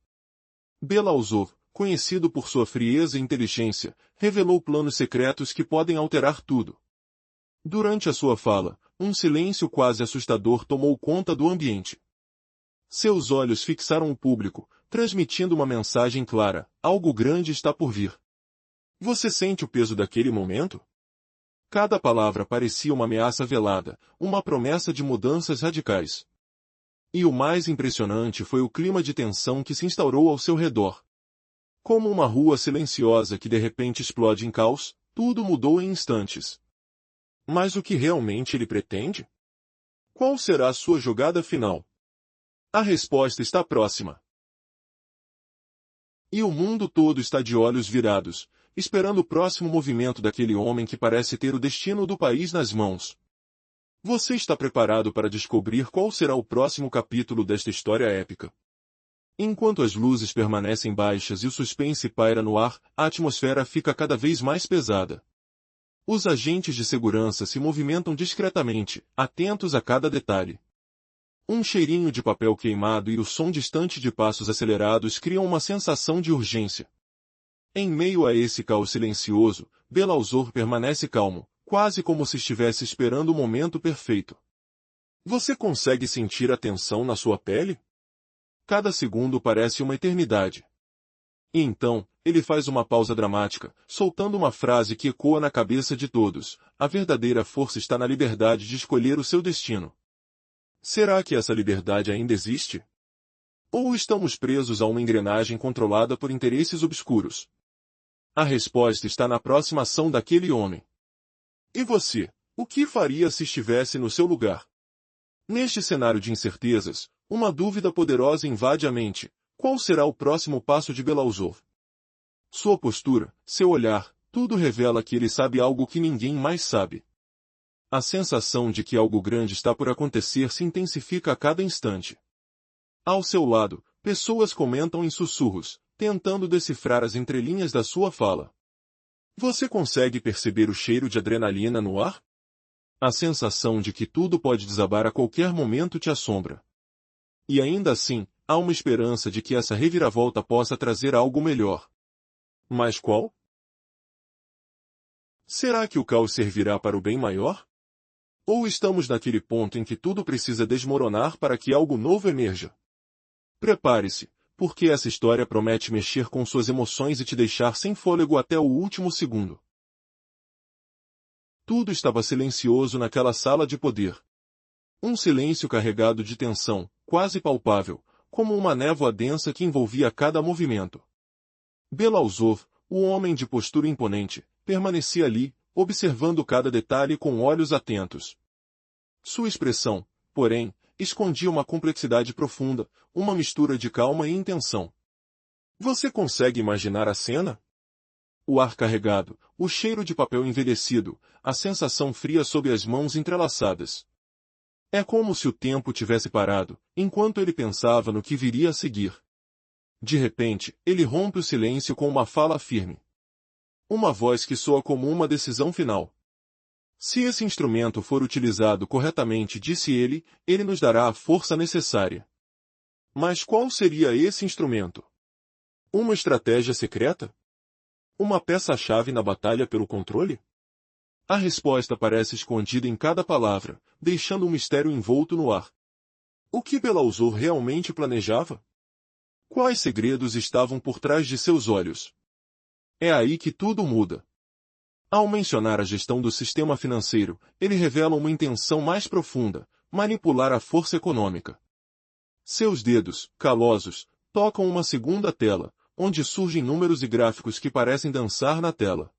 Belousov, conhecido por sua frieza e inteligência, revelou planos secretos que podem alterar tudo. Durante a sua fala, um silêncio quase assustador tomou conta do ambiente. Seus olhos fixaram o público, transmitindo uma mensagem clara: algo grande está por vir. Você sente o peso daquele momento? Cada palavra parecia uma ameaça velada, uma promessa de mudanças radicais. E o mais impressionante foi o clima de tensão que se instaurou ao seu redor. Como uma rua silenciosa que de repente explode em caos, tudo mudou em instantes. Mas o que realmente ele pretende? Qual será a sua jogada final? A resposta está próxima. E o mundo todo está de olhos virados, esperando o próximo movimento daquele homem que parece ter o destino do país nas mãos. Você está preparado para descobrir qual será o próximo capítulo desta história épica? Enquanto as luzes permanecem baixas e o suspense paira no ar, a atmosfera fica cada vez mais pesada. Os agentes de segurança se movimentam discretamente, atentos a cada detalhe. Um cheirinho de papel queimado e o som distante de passos acelerados criam uma sensação de urgência. Em meio a esse caos silencioso, Beelzebub permanece calmo, quase como se estivesse esperando o momento perfeito. Você consegue sentir a tensão na sua pele? Cada segundo parece uma eternidade. E então, ele faz uma pausa dramática, soltando uma frase que ecoa na cabeça de todos: a verdadeira força está na liberdade de escolher o seu destino. Será que essa liberdade ainda existe? Ou estamos presos a uma engrenagem controlada por interesses obscuros? A resposta está na próxima ação daquele homem. E você, o que faria se estivesse no seu lugar? Neste cenário de incertezas, uma dúvida poderosa invade a mente: qual será o próximo passo de Beelzebub? Sua postura, seu olhar, tudo revela que ele sabe algo que ninguém mais sabe. A sensação de que algo grande está por acontecer se intensifica a cada instante. Ao seu lado, pessoas comentam em sussurros, tentando decifrar as entrelinhas da sua fala. Você consegue perceber o cheiro de adrenalina no ar? A sensação de que tudo pode desabar a qualquer momento te assombra. E ainda assim, há uma esperança de que essa reviravolta possa trazer algo melhor. Mas qual? Será que o caos servirá para o bem maior? Ou estamos naquele ponto em que tudo precisa desmoronar para que algo novo emerja? Prepare-se, porque essa história promete mexer com suas emoções e te deixar sem fôlego até o último segundo. Tudo estava silencioso naquela sala de poder. Um silêncio carregado de tensão, quase palpável, como uma névoa densa que envolvia cada movimento. Beelzebub, o homem de postura imponente, permanecia ali, observando cada detalhe com olhos atentos. Sua expressão, porém, escondia uma complexidade profunda, uma mistura de calma e intenção. Você consegue imaginar a cena? O ar carregado, o cheiro de papel envelhecido, a sensação fria sob as mãos entrelaçadas. É como se o tempo tivesse parado, enquanto ele pensava no que viria a seguir. De repente, ele rompe o silêncio com uma fala firme. Uma voz que soa como uma decisão final. Se esse instrumento for utilizado corretamente, disse ele, ele nos dará a força necessária. Mas qual seria esse instrumento? Uma estratégia secreta? Uma peça-chave na batalha pelo controle? A resposta parece escondida em cada palavra, deixando um mistério envolto no ar. O que Beelzebub realmente planejava? Quais segredos estavam por trás de seus olhos? É aí que tudo muda. Ao mencionar a gestão do sistema financeiro, ele revela uma intenção mais profunda: manipular a força econômica. Seus dedos, calosos, tocam uma segunda tela, onde surgem números e gráficos que parecem dançar na tela.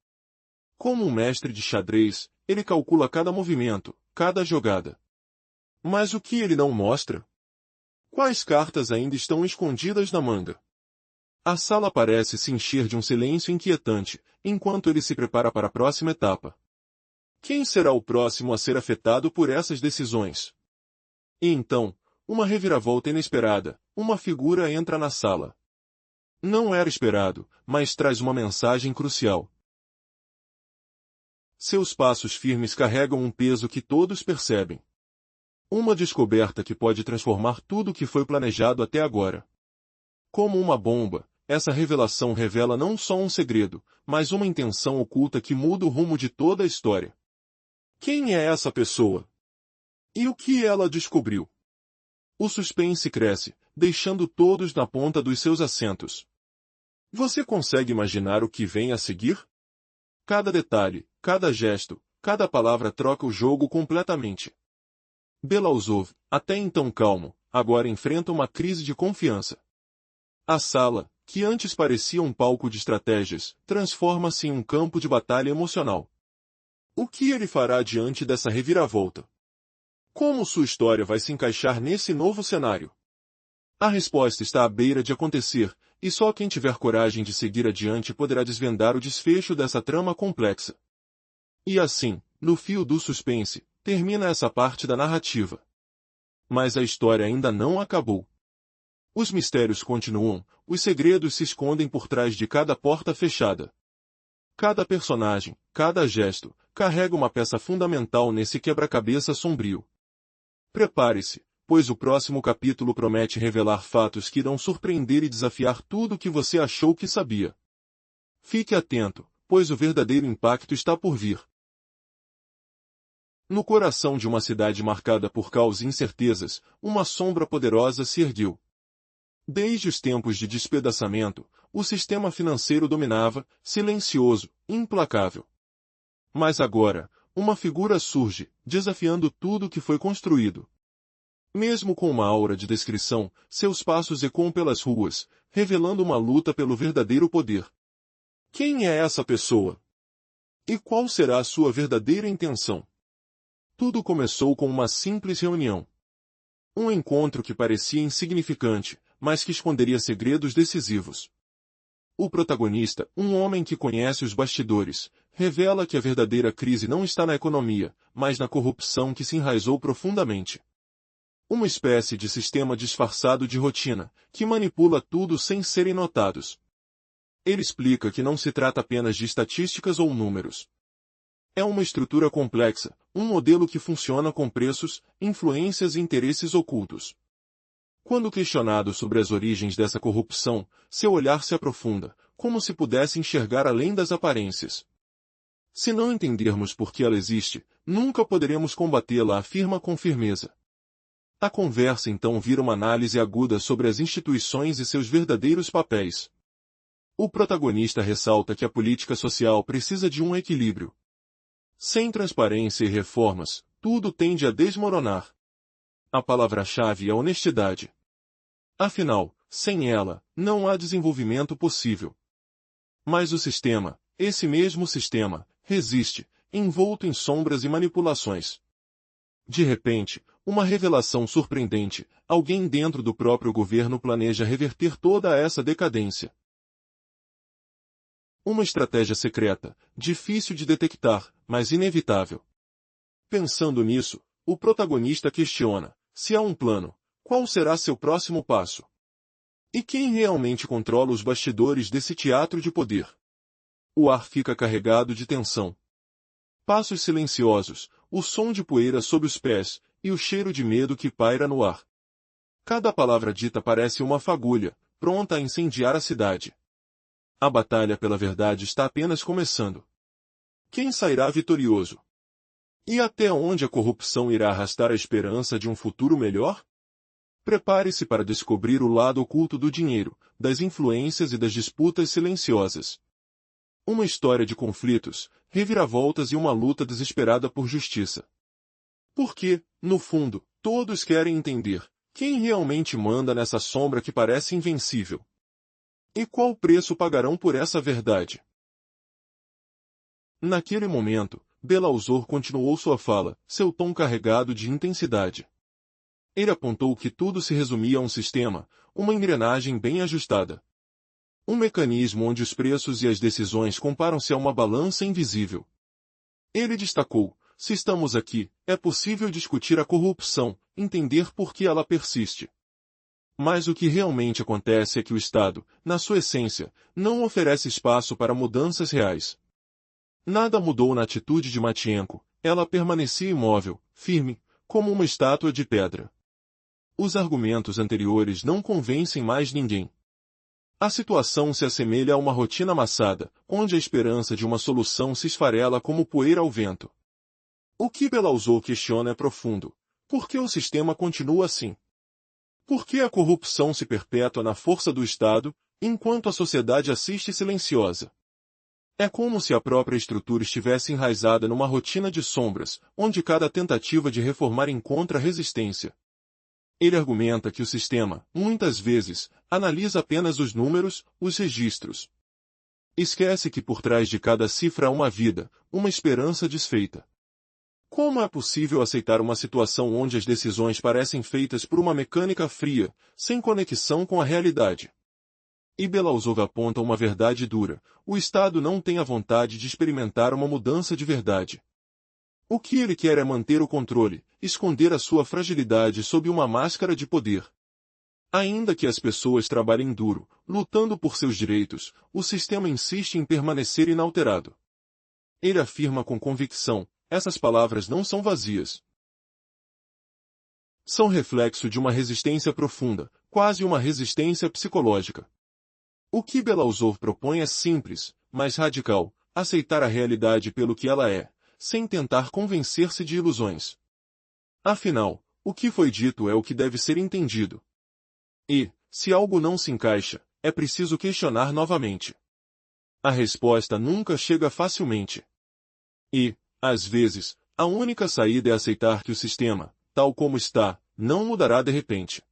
Como um mestre de xadrez, ele calcula cada movimento, cada jogada. Mas o que ele não mostra? Quais cartas ainda estão escondidas na manga? A sala parece se encher de um silêncio inquietante, enquanto ele se prepara para a próxima etapa. Quem será o próximo a ser afetado por essas decisões? E então, uma reviravolta inesperada, uma figura entra na sala. Não era esperado, mas traz uma mensagem crucial. Seus passos firmes carregam um peso que todos percebem. Uma descoberta que pode transformar tudo o que foi planejado até agora. Como uma bomba, essa revelação revela não só um segredo, mas uma intenção oculta que muda o rumo de toda a história. Quem é essa pessoa? E o que ela descobriu? O suspense cresce, deixando todos na ponta dos seus assentos. Você consegue imaginar o que vem a seguir? Cada detalhe, cada gesto, cada palavra troca o jogo completamente. Belousov, até então calmo, agora enfrenta uma crise de confiança. A sala, que antes parecia um palco de estratégias, transforma-se em um campo de batalha emocional. O que ele fará diante dessa reviravolta? Como sua história vai se encaixar nesse novo cenário? A resposta está à beira de acontecer, e só quem tiver coragem de seguir adiante poderá desvendar o desfecho dessa trama complexa. E assim, no fio do suspense, termina essa parte da narrativa. Mas a história ainda não acabou. Os mistérios continuam, os segredos se escondem por trás de cada porta fechada. Cada personagem, cada gesto, carrega uma peça fundamental nesse quebra-cabeça sombrio. Prepare-se, pois o próximo capítulo promete revelar fatos que irão surpreender e desafiar tudo o que você achou que sabia. Fique atento, pois o verdadeiro impacto está por vir. No coração de uma cidade marcada por caos e incertezas, uma sombra poderosa se ergueu. Desde os tempos de despedaçamento, o sistema financeiro dominava, silencioso, implacável. Mas agora, uma figura surge, desafiando tudo o que foi construído. Mesmo com uma aura de descrição, seus passos ecoam pelas ruas, revelando uma luta pelo verdadeiro poder. Quem é essa pessoa? E qual será a sua verdadeira intenção? Tudo começou com uma simples reunião. Um encontro que parecia insignificante, mas que esconderia segredos decisivos. O protagonista, um homem que conhece os bastidores, revela que a verdadeira crise não está na economia, mas na corrupção que se enraizou profundamente. Uma espécie de sistema disfarçado de rotina, que manipula tudo sem serem notados. Ele explica que não se trata apenas de estatísticas ou números. É uma estrutura complexa, um modelo que funciona com preços, influências e interesses ocultos. Quando questionado sobre as origens dessa corrupção, seu olhar se aprofunda, como se pudesse enxergar além das aparências. Se não entendermos por que ela existe, nunca poderemos combatê-la, afirma com firmeza. A conversa então vira uma análise aguda sobre as instituições e seus verdadeiros papéis. O protagonista ressalta que a política social precisa de um equilíbrio. Sem transparência e reformas, tudo tende a desmoronar. A palavra-chave é honestidade. Afinal, sem ela, não há desenvolvimento possível. Mas o sistema, esse mesmo sistema, resiste, envolto em sombras e manipulações. De repente, uma revelação surpreendente, alguém dentro do próprio governo planeja reverter toda essa decadência. Uma estratégia secreta, difícil de detectar, mas inevitável. Pensando nisso, o protagonista questiona, se há um plano, qual será seu próximo passo? E quem realmente controla os bastidores desse teatro de poder? O ar fica carregado de tensão. Passos silenciosos, o som de poeira sob os pés, e o cheiro de medo que paira no ar. Cada palavra dita parece uma fagulha, pronta a incendiar a cidade. A batalha pela verdade está apenas começando. Quem sairá vitorioso? E até onde a corrupção irá arrastar a esperança de um futuro melhor? Prepare-se para descobrir o lado oculto do dinheiro, das influências e das disputas silenciosas. Uma história de conflitos, reviravoltas e uma luta desesperada por justiça. Porque, no fundo, todos querem entender quem realmente manda nessa sombra que parece invencível. E qual preço pagarão por essa verdade? Naquele momento, Belousov continuou sua fala, seu tom carregado de intensidade. Ele apontou que tudo se resumia a um sistema, uma engrenagem bem ajustada. Um mecanismo onde os preços e as decisões comparam-se a uma balança invisível. Ele destacou, se estamos aqui, é possível discutir a corrupção, entender por que ela persiste. Mas o que realmente acontece é que o Estado, na sua essência, não oferece espaço para mudanças reais. Nada mudou na atitude de Matienko, ela permanecia imóvel, firme, como uma estátua de pedra. Os argumentos anteriores não convencem mais ninguém. A situação se assemelha a uma rotina amassada, onde a esperança de uma solução se esfarela como poeira ao vento. O que Belousov questiona é profundo. Por que o sistema continua assim? Por que a corrupção se perpetua na força do Estado, enquanto a sociedade assiste silenciosa? É como se a própria estrutura estivesse enraizada numa rotina de sombras, onde cada tentativa de reformar encontra resistência. Ele argumenta que o sistema, muitas vezes, analisa apenas os números, os registros. Esquece que por trás de cada cifra há uma vida, uma esperança desfeita. Como é possível aceitar uma situação onde as decisões parecem feitas por uma mecânica fria, sem conexão com a realidade? E Belousov aponta uma verdade dura: o Estado não tem a vontade de experimentar uma mudança de verdade. O que ele quer é manter o controle, esconder a sua fragilidade sob uma máscara de poder. Ainda que as pessoas trabalhem duro, lutando por seus direitos, o sistema insiste em permanecer inalterado. Ele afirma com convicção: essas palavras não são vazias. São reflexo de uma resistência profunda, quase uma resistência psicológica. O que Belousov propõe é simples, mas radical: aceitar a realidade pelo que ela é, sem tentar convencer-se de ilusões. Afinal, o que foi dito é o que deve ser entendido. E, se algo não se encaixa, é preciso questionar novamente. A resposta nunca chega facilmente. E, às vezes, a única saída é aceitar que o sistema, tal como está, não mudará de repente.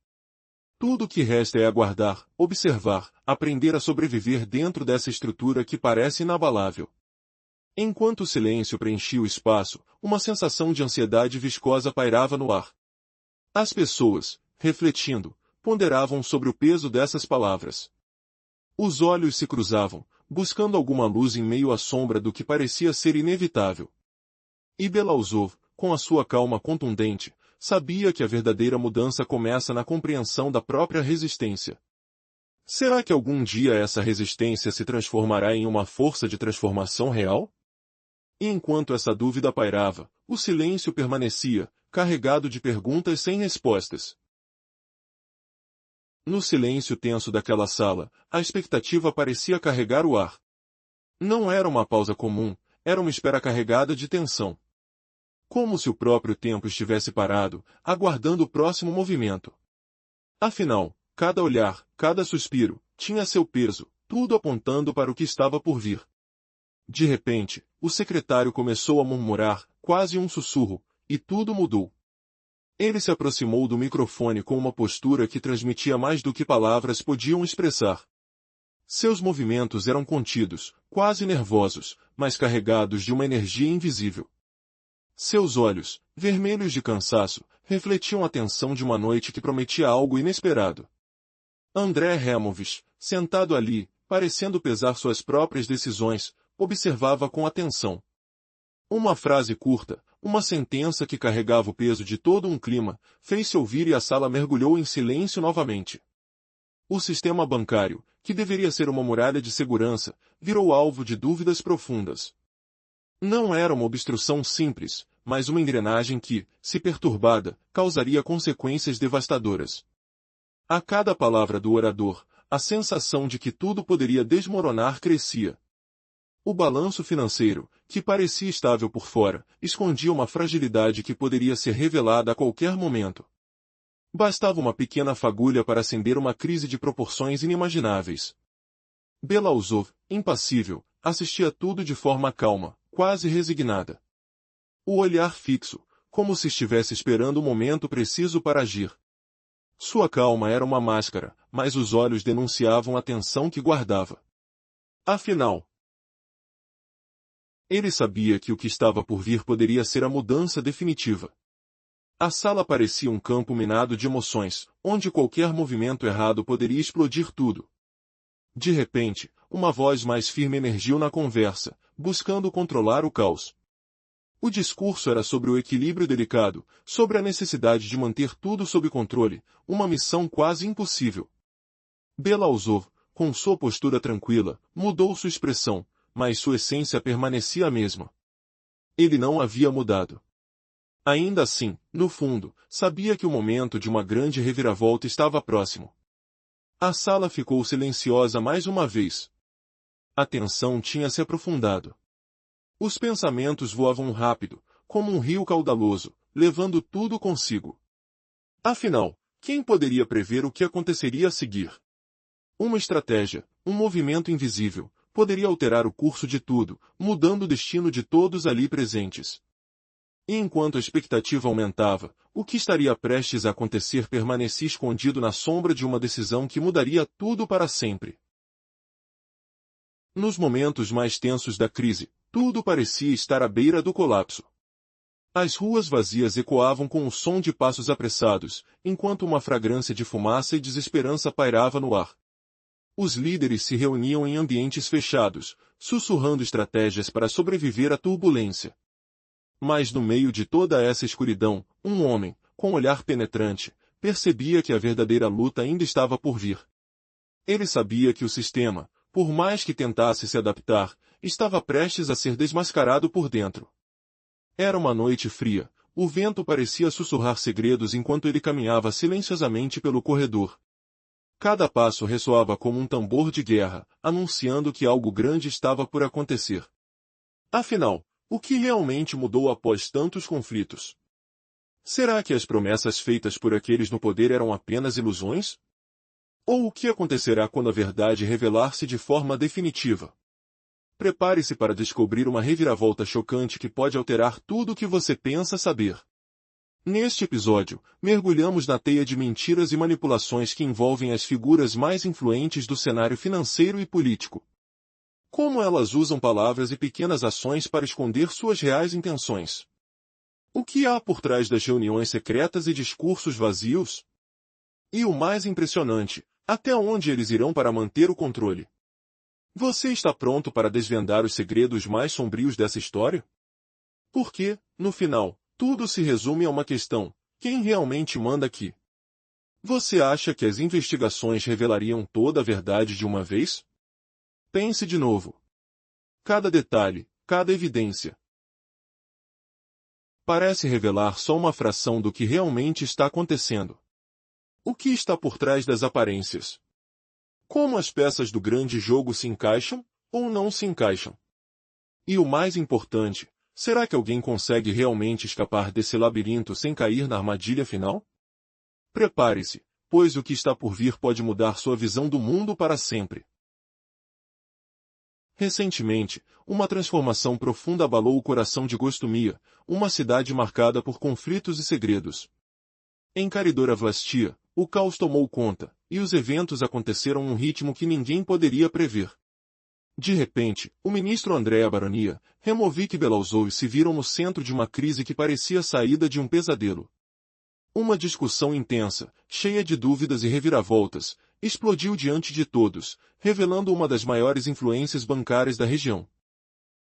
Tudo o que resta é aguardar, observar, aprender a sobreviver dentro dessa estrutura que parece inabalável. Enquanto o silêncio preenchia o espaço, uma sensação de ansiedade viscosa pairava no ar. As pessoas, refletindo, ponderavam sobre o peso dessas palavras. Os olhos se cruzavam, buscando alguma luz em meio à sombra do que parecia ser inevitável. E Belousov, com a sua calma contundente, sabia que a verdadeira mudança começa na compreensão da própria resistência. Será que algum dia essa resistência se transformará em uma força de transformação real? E enquanto essa dúvida pairava, o silêncio permanecia, carregado de perguntas sem respostas. No silêncio tenso daquela sala, a expectativa parecia carregar o ar. Não era uma pausa comum, era uma espera carregada de tensão. Como se o próprio tempo estivesse parado, aguardando o próximo movimento. Afinal, cada olhar, cada suspiro, tinha seu peso, tudo apontando para o que estava por vir. De repente, o secretário começou a murmurar, quase um sussurro, e tudo mudou. Ele se aproximou do microfone com uma postura que transmitia mais do que palavras podiam expressar. Seus movimentos eram contidos, quase nervosos, mas carregados de uma energia invisível. Seus olhos, vermelhos de cansaço, refletiam a tensão de uma noite que prometia algo inesperado. André Removich, sentado ali, parecendo pesar suas próprias decisões, observava com atenção. Uma frase curta, uma sentença que carregava o peso de todo um clima, fez-se ouvir e a sala mergulhou em silêncio novamente. O sistema bancário, que deveria ser uma muralha de segurança, virou alvo de dúvidas profundas. Não era uma obstrução simples, mas uma engrenagem que, se perturbada, causaria consequências devastadoras. A cada palavra do orador, a sensação de que tudo poderia desmoronar crescia. O balanço financeiro, que parecia estável por fora, escondia uma fragilidade que poderia ser revelada a qualquer momento. Bastava uma pequena fagulha para acender uma crise de proporções inimagináveis. Belousov, impassível, assistia tudo de forma calma, quase resignada. O olhar fixo, como se estivesse esperando o momento preciso para agir. Sua calma era uma máscara, mas os olhos denunciavam a tensão que guardava. Afinal, ele sabia que o que estava por vir poderia ser a mudança definitiva. A sala parecia um campo minado de emoções, onde qualquer movimento errado poderia explodir tudo. De repente, uma voz mais firme emergiu na conversa, buscando controlar o caos. O discurso era sobre o equilíbrio delicado, sobre a necessidade de manter tudo sob controle, uma missão quase impossível. Belousov, com sua postura tranquila, mudou sua expressão, mas sua essência permanecia a mesma. Ele não havia mudado. Ainda assim, no fundo, sabia que o momento de uma grande reviravolta estava próximo. A sala ficou silenciosa mais uma vez. A tensão tinha se aprofundado. Os pensamentos voavam rápido, como um rio caudaloso, levando tudo consigo. Afinal, quem poderia prever o que aconteceria a seguir? Uma estratégia, um movimento invisível, poderia alterar o curso de tudo, mudando o destino de todos ali presentes. E enquanto a expectativa aumentava, o que estaria prestes a acontecer permanecia escondido na sombra de uma decisão que mudaria tudo para sempre. Nos momentos mais tensos da crise, tudo parecia estar à beira do colapso. As ruas vazias ecoavam com o som de passos apressados, enquanto uma fragrância de fumaça e desesperança pairava no ar. Os líderes se reuniam em ambientes fechados, sussurrando estratégias para sobreviver à turbulência. Mas no meio de toda essa escuridão, um homem, com um olhar penetrante, percebia que a verdadeira luta ainda estava por vir. Ele sabia que o sistema, por mais que tentasse se adaptar, estava prestes a ser desmascarado por dentro. Era uma noite fria, o vento parecia sussurrar segredos enquanto ele caminhava silenciosamente pelo corredor. Cada passo ressoava como um tambor de guerra, anunciando que algo grande estava por acontecer. Afinal, o que realmente mudou após tantos conflitos? Será que as promessas feitas por aqueles no poder eram apenas ilusões? Ou o que acontecerá quando a verdade revelar-se de forma definitiva? Prepare-se para descobrir uma reviravolta chocante que pode alterar tudo o que você pensa saber. Neste episódio, mergulhamos na teia de mentiras e manipulações que envolvem as figuras mais influentes do cenário financeiro e político. Como elas usam palavras e pequenas ações para esconder suas reais intenções? O que há por trás das reuniões secretas e discursos vazios? E o mais impressionante, até onde eles irão para manter o controle? Você está pronto para desvendar os segredos mais sombrios dessa história? Porque, no final, tudo se resume a uma questão: quem realmente manda aqui? Você acha que as investigações revelariam toda a verdade de uma vez? Pense de novo. Cada detalhe, cada evidência, parece revelar só uma fração do que realmente está acontecendo. O que está por trás das aparências? Como as peças do grande jogo se encaixam, ou não se encaixam? E o mais importante, será que alguém consegue realmente escapar desse labirinto sem cair na armadilha final? Prepare-se, pois o que está por vir pode mudar sua visão do mundo para sempre. Recentemente, uma transformação profunda abalou o coração de Gostomia, uma cidade marcada por conflitos e segredos. Em Caridora Vlastia, o caos tomou conta, e os eventos aconteceram num ritmo que ninguém poderia prever. De repente, o ministro Andrea Baronia, Removic e Belauzov se viram no centro de uma crise que parecia saída de um pesadelo. Uma discussão intensa, cheia de dúvidas e reviravoltas, explodiu diante de todos, revelando uma das maiores influências bancárias da região.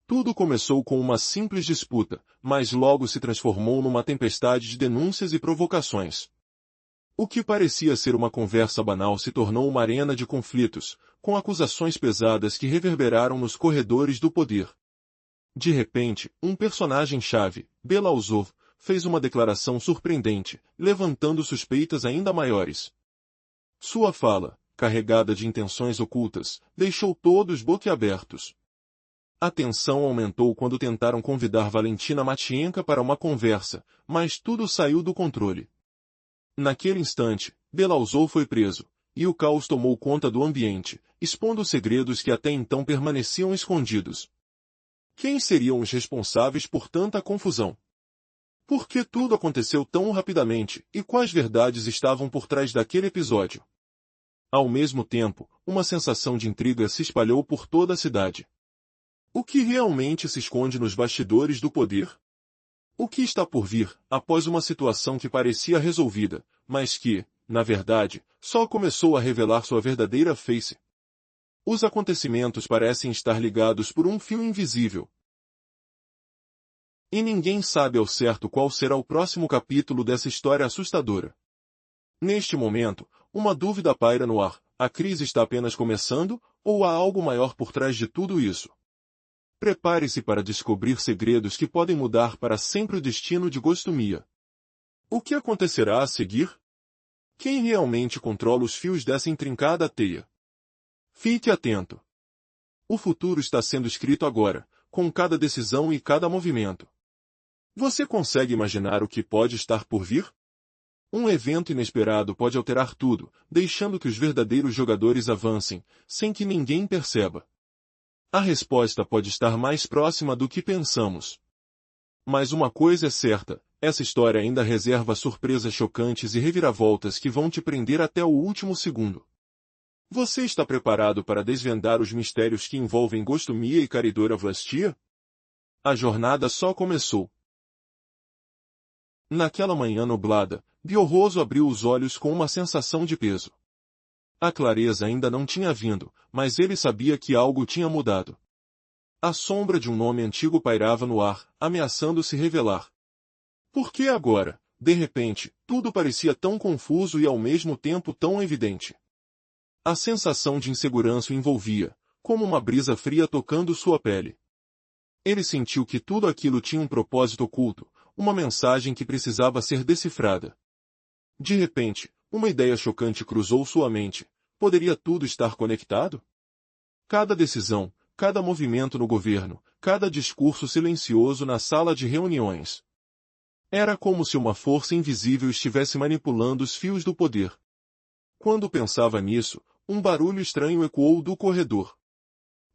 Tudo começou com uma simples disputa, mas logo se transformou numa tempestade de denúncias e provocações. O que parecia ser uma conversa banal se tornou uma arena de conflitos, com acusações pesadas que reverberaram nos corredores do poder. De repente, um personagem-chave, Belauzov, fez uma declaração surpreendente, levantando suspeitas ainda maiores. Sua fala, carregada de intenções ocultas, deixou todos boquiabertos. A tensão aumentou quando tentaram convidar Valentina Matvienko para uma conversa, mas tudo saiu do controle. Naquele instante, Belauzov foi preso, e o caos tomou conta do ambiente, expondo segredos que até então permaneciam escondidos. Quem seriam os responsáveis por tanta confusão? Por que tudo aconteceu tão rapidamente, e quais verdades estavam por trás daquele episódio? Ao mesmo tempo, uma sensação de intriga se espalhou por toda a cidade. O que realmente se esconde nos bastidores do poder? O que está por vir, após uma situação que parecia resolvida, mas que, na verdade, só começou a revelar sua verdadeira face? Os acontecimentos parecem estar ligados por um fio invisível. E ninguém sabe ao certo qual será o próximo capítulo dessa história assustadora. Neste momento, uma dúvida paira no ar: a crise está apenas começando, ou há algo maior por trás de tudo isso? Prepare-se para descobrir segredos que podem mudar para sempre o destino de Gostomia. O que acontecerá a seguir? Quem realmente controla os fios dessa intrincada teia? Fique atento. O futuro está sendo escrito agora, com cada decisão e cada movimento. Você consegue imaginar o que pode estar por vir? Um evento inesperado pode alterar tudo, deixando que os verdadeiros jogadores avancem, sem que ninguém perceba. A resposta pode estar mais próxima do que pensamos. Mas uma coisa é certa, essa história ainda reserva surpresas chocantes e reviravoltas que vão te prender até o último segundo. Você está preparado para desvendar os mistérios que envolvem Gostomia e Caridora Vlastia? A jornada só começou. Naquela manhã nublada, Biorroso abriu os olhos com uma sensação de peso. A clareza ainda não tinha vindo, mas ele sabia que algo tinha mudado. A sombra de um nome antigo pairava no ar, ameaçando se revelar. Por que agora, de repente, tudo parecia tão confuso e ao mesmo tempo tão evidente? A sensação de insegurança o envolvia, como uma brisa fria tocando sua pele. Ele sentiu que tudo aquilo tinha um propósito oculto, uma mensagem que precisava ser decifrada. De repente, uma ideia chocante cruzou sua mente. Poderia tudo estar conectado? Cada decisão, cada movimento no governo, cada discurso silencioso na sala de reuniões. Era como se uma força invisível estivesse manipulando os fios do poder. Quando pensava nisso, um barulho estranho ecoou do corredor.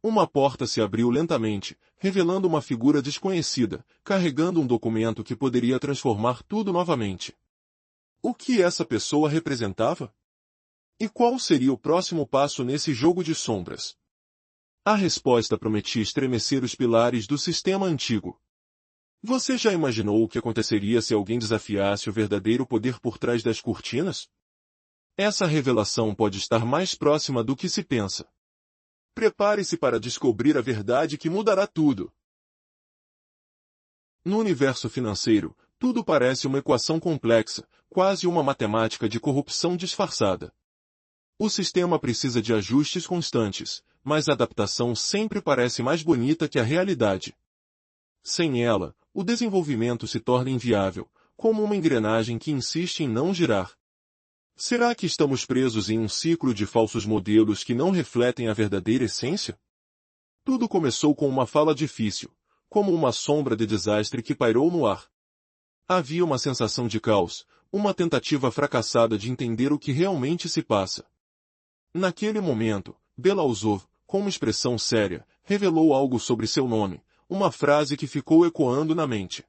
Uma porta se abriu lentamente, revelando uma figura desconhecida, carregando um documento que poderia transformar tudo novamente. O que essa pessoa representava? E qual seria o próximo passo nesse jogo de sombras? A resposta prometia estremecer os pilares do sistema antigo. Você já imaginou o que aconteceria se alguém desafiasse o verdadeiro poder por trás das cortinas? Essa revelação pode estar mais próxima do que se pensa. Prepare-se para descobrir a verdade que mudará tudo. No universo financeiro, tudo parece uma equação complexa, quase uma matemática de corrupção disfarçada. O sistema precisa de ajustes constantes, mas a adaptação sempre parece mais bonita que a realidade. Sem ela, o desenvolvimento se torna inviável, como uma engrenagem que insiste em não girar. Será que estamos presos em um ciclo de falsos modelos que não refletem a verdadeira essência? Tudo começou com uma fala difícil, como uma sombra de desastre que pairou no ar. Havia uma sensação de caos, uma tentativa fracassada de entender o que realmente se passa. Naquele momento, Belousov, com uma expressão séria, revelou algo sobre seu nome, uma frase que ficou ecoando na mente.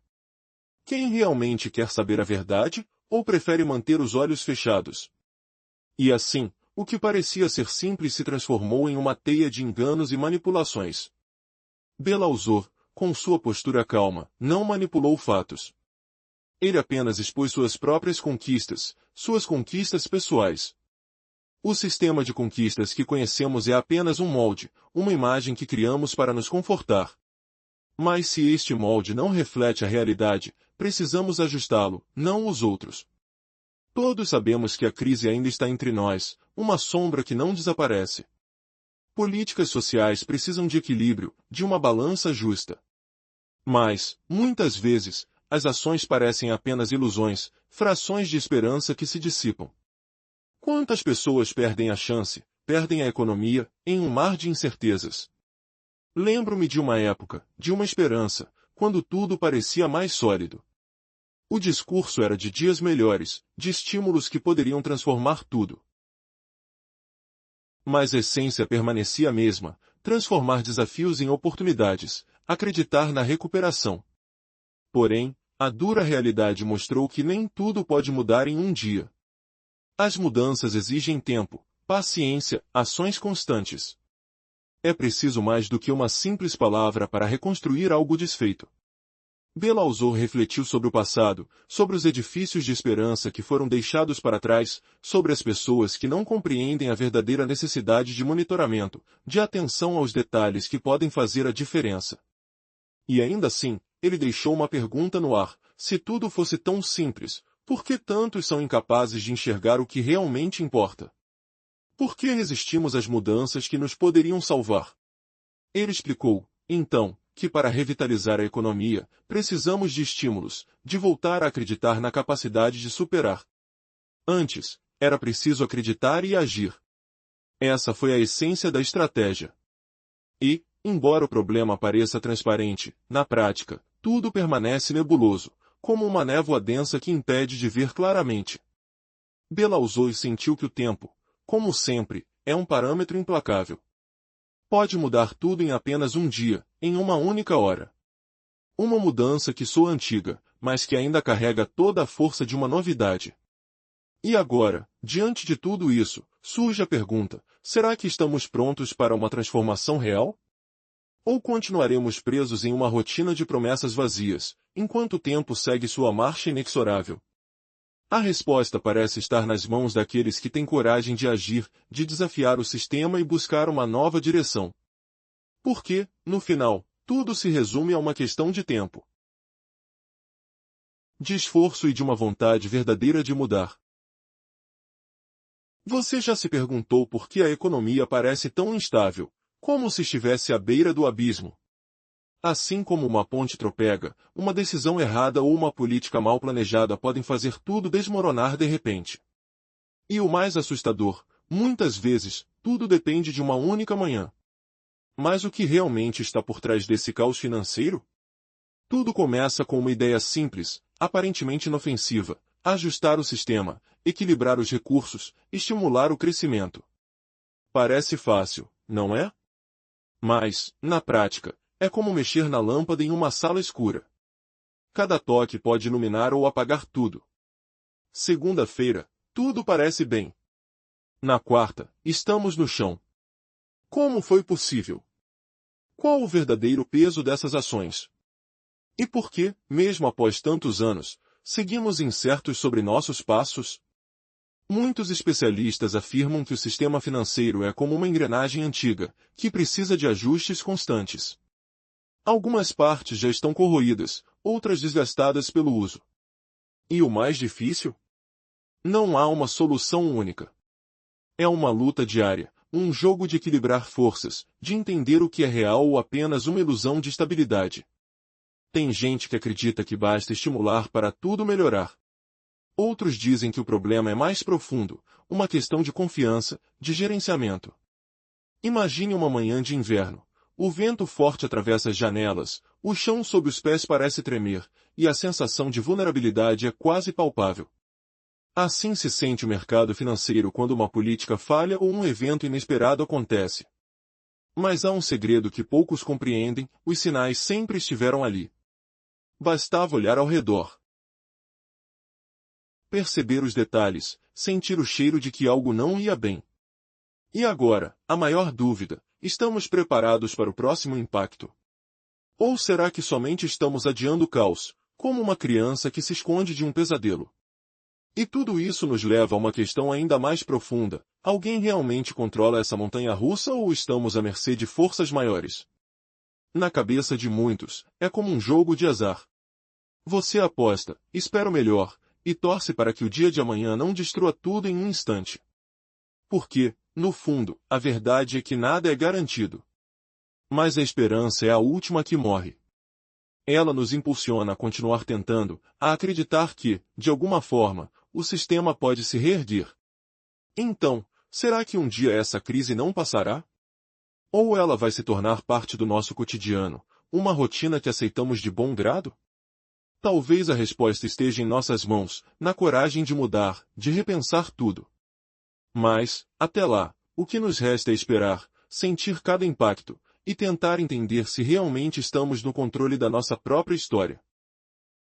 Quem realmente quer saber a verdade, ou prefere manter os olhos fechados? E assim, o que parecia ser simples se transformou em uma teia de enganos e manipulações. Belousov, com sua postura calma, não manipulou fatos. Ele apenas expôs suas próprias conquistas, suas conquistas pessoais. O sistema de conquistas que conhecemos é apenas um molde, uma imagem que criamos para nos confortar. Mas se este molde não reflete a realidade, precisamos ajustá-lo, não os outros. Todos sabemos que a crise ainda está entre nós, uma sombra que não desaparece. Políticas sociais precisam de equilíbrio, de uma balança justa. Mas, muitas vezes, as ações parecem apenas ilusões, frações de esperança que se dissipam. Quantas pessoas perdem a chance, perdem a economia, em um mar de incertezas? Lembro-me de uma época, de uma esperança, quando tudo parecia mais sólido. O discurso era de dias melhores, de estímulos que poderiam transformar tudo. Mas a essência permanecia a mesma, transformar desafios em oportunidades, acreditar na recuperação. Porém, a dura realidade mostrou que nem tudo pode mudar em um dia. As mudanças exigem tempo, paciência, ações constantes. É preciso mais do que uma simples palavra para reconstruir algo desfeito. Belousov refletiu sobre o passado, sobre os edifícios de esperança que foram deixados para trás, sobre as pessoas que não compreendem a verdadeira necessidade de monitoramento, de atenção aos detalhes que podem fazer a diferença. E ainda assim, ele deixou uma pergunta no ar: se tudo fosse tão simples, por que tantos são incapazes de enxergar o que realmente importa? Por que resistimos às mudanças que nos poderiam salvar? Ele explicou, então, que para revitalizar a economia, precisamos de estímulos, de voltar a acreditar na capacidade de superar. Antes, Era preciso acreditar e agir. Essa foi a essência da estratégia. E, embora o problema pareça transparente, na prática, tudo permanece nebuloso, como uma névoa densa que impede de ver claramente. Belousov sentiu que o tempo, como sempre, é um parâmetro implacável. Pode mudar tudo em apenas um dia, em uma única hora. Uma mudança que soa antiga, mas que ainda carrega toda a força de uma novidade. E agora, diante de tudo isso, surge a pergunta: será que estamos prontos para uma transformação real? Ou continuaremos presos em uma rotina de promessas vazias, enquanto o tempo segue sua marcha inexorável? A resposta parece estar nas mãos daqueles que têm coragem de agir, de desafiar o sistema e buscar uma nova direção. Porque, no final, tudo se resume a uma questão de tempo. De esforço e de uma vontade verdadeira de mudar. Você já se perguntou por que a economia parece tão instável, como se estivesse à beira do abismo? Assim como uma ponte tropega, uma decisão errada ou uma política mal planejada podem fazer tudo desmoronar de repente. E o mais assustador, muitas vezes, tudo depende de uma única manhã. Mas o que realmente está por trás desse caos financeiro? Tudo começa com uma ideia simples, aparentemente inofensiva: ajustar o sistema, equilibrar os recursos, estimular o crescimento. Parece fácil, não é? Mas, na prática, é como mexer na lâmpada em uma sala escura. Cada toque pode iluminar ou apagar tudo. Segunda-feira, tudo parece bem. Na quarta, estamos no chão. Como foi possível? Qual o verdadeiro peso dessas ações? E por que, mesmo após tantos anos, seguimos incertos sobre nossos passos? Muitos especialistas afirmam que o sistema financeiro é como uma engrenagem antiga, que precisa de ajustes constantes. Algumas partes já estão corroídas, outras desgastadas pelo uso. E o mais difícil? Não há uma solução única. É uma luta diária, um jogo de equilibrar forças, de entender o que é real ou apenas uma ilusão de estabilidade. Tem gente que acredita que basta estimular para tudo melhorar. Outros dizem que o problema é mais profundo, uma questão de confiança, de gerenciamento. Imagine uma manhã de inverno. O vento forte atravessa as janelas, o chão sob os pés parece tremer, e a sensação de vulnerabilidade é quase palpável. Assim se sente o mercado financeiro quando uma política falha ou um evento inesperado acontece. Mas há um segredo que poucos compreendem: os sinais sempre estiveram ali. Bastava olhar ao redor. Perceber os detalhes, sentir o cheiro de que algo não ia bem. E agora, a maior dúvida: estamos preparados para o próximo impacto? Ou será que somente estamos adiando o caos, como uma criança que se esconde de um pesadelo? E tudo isso nos leva a uma questão ainda mais profunda: alguém realmente controla essa montanha-russa ou estamos à mercê de forças maiores? Na cabeça de muitos, é como um jogo de azar. Você aposta, espera o melhor, e torce para que o dia de amanhã não destrua tudo em um instante. Porque, no fundo, a verdade é que nada é garantido. Mas a esperança é a última que morre. Ela nos impulsiona a continuar tentando, a acreditar que, de alguma forma, o sistema pode se reerguer. Então, será que um dia essa crise não passará? Ou ela vai se tornar parte do nosso cotidiano, uma rotina que aceitamos de bom grado? Talvez a resposta esteja em nossas mãos, na coragem de mudar, de repensar tudo. Mas, até lá, o que nos resta é esperar, sentir cada impacto, e tentar entender se realmente estamos no controle da nossa própria história.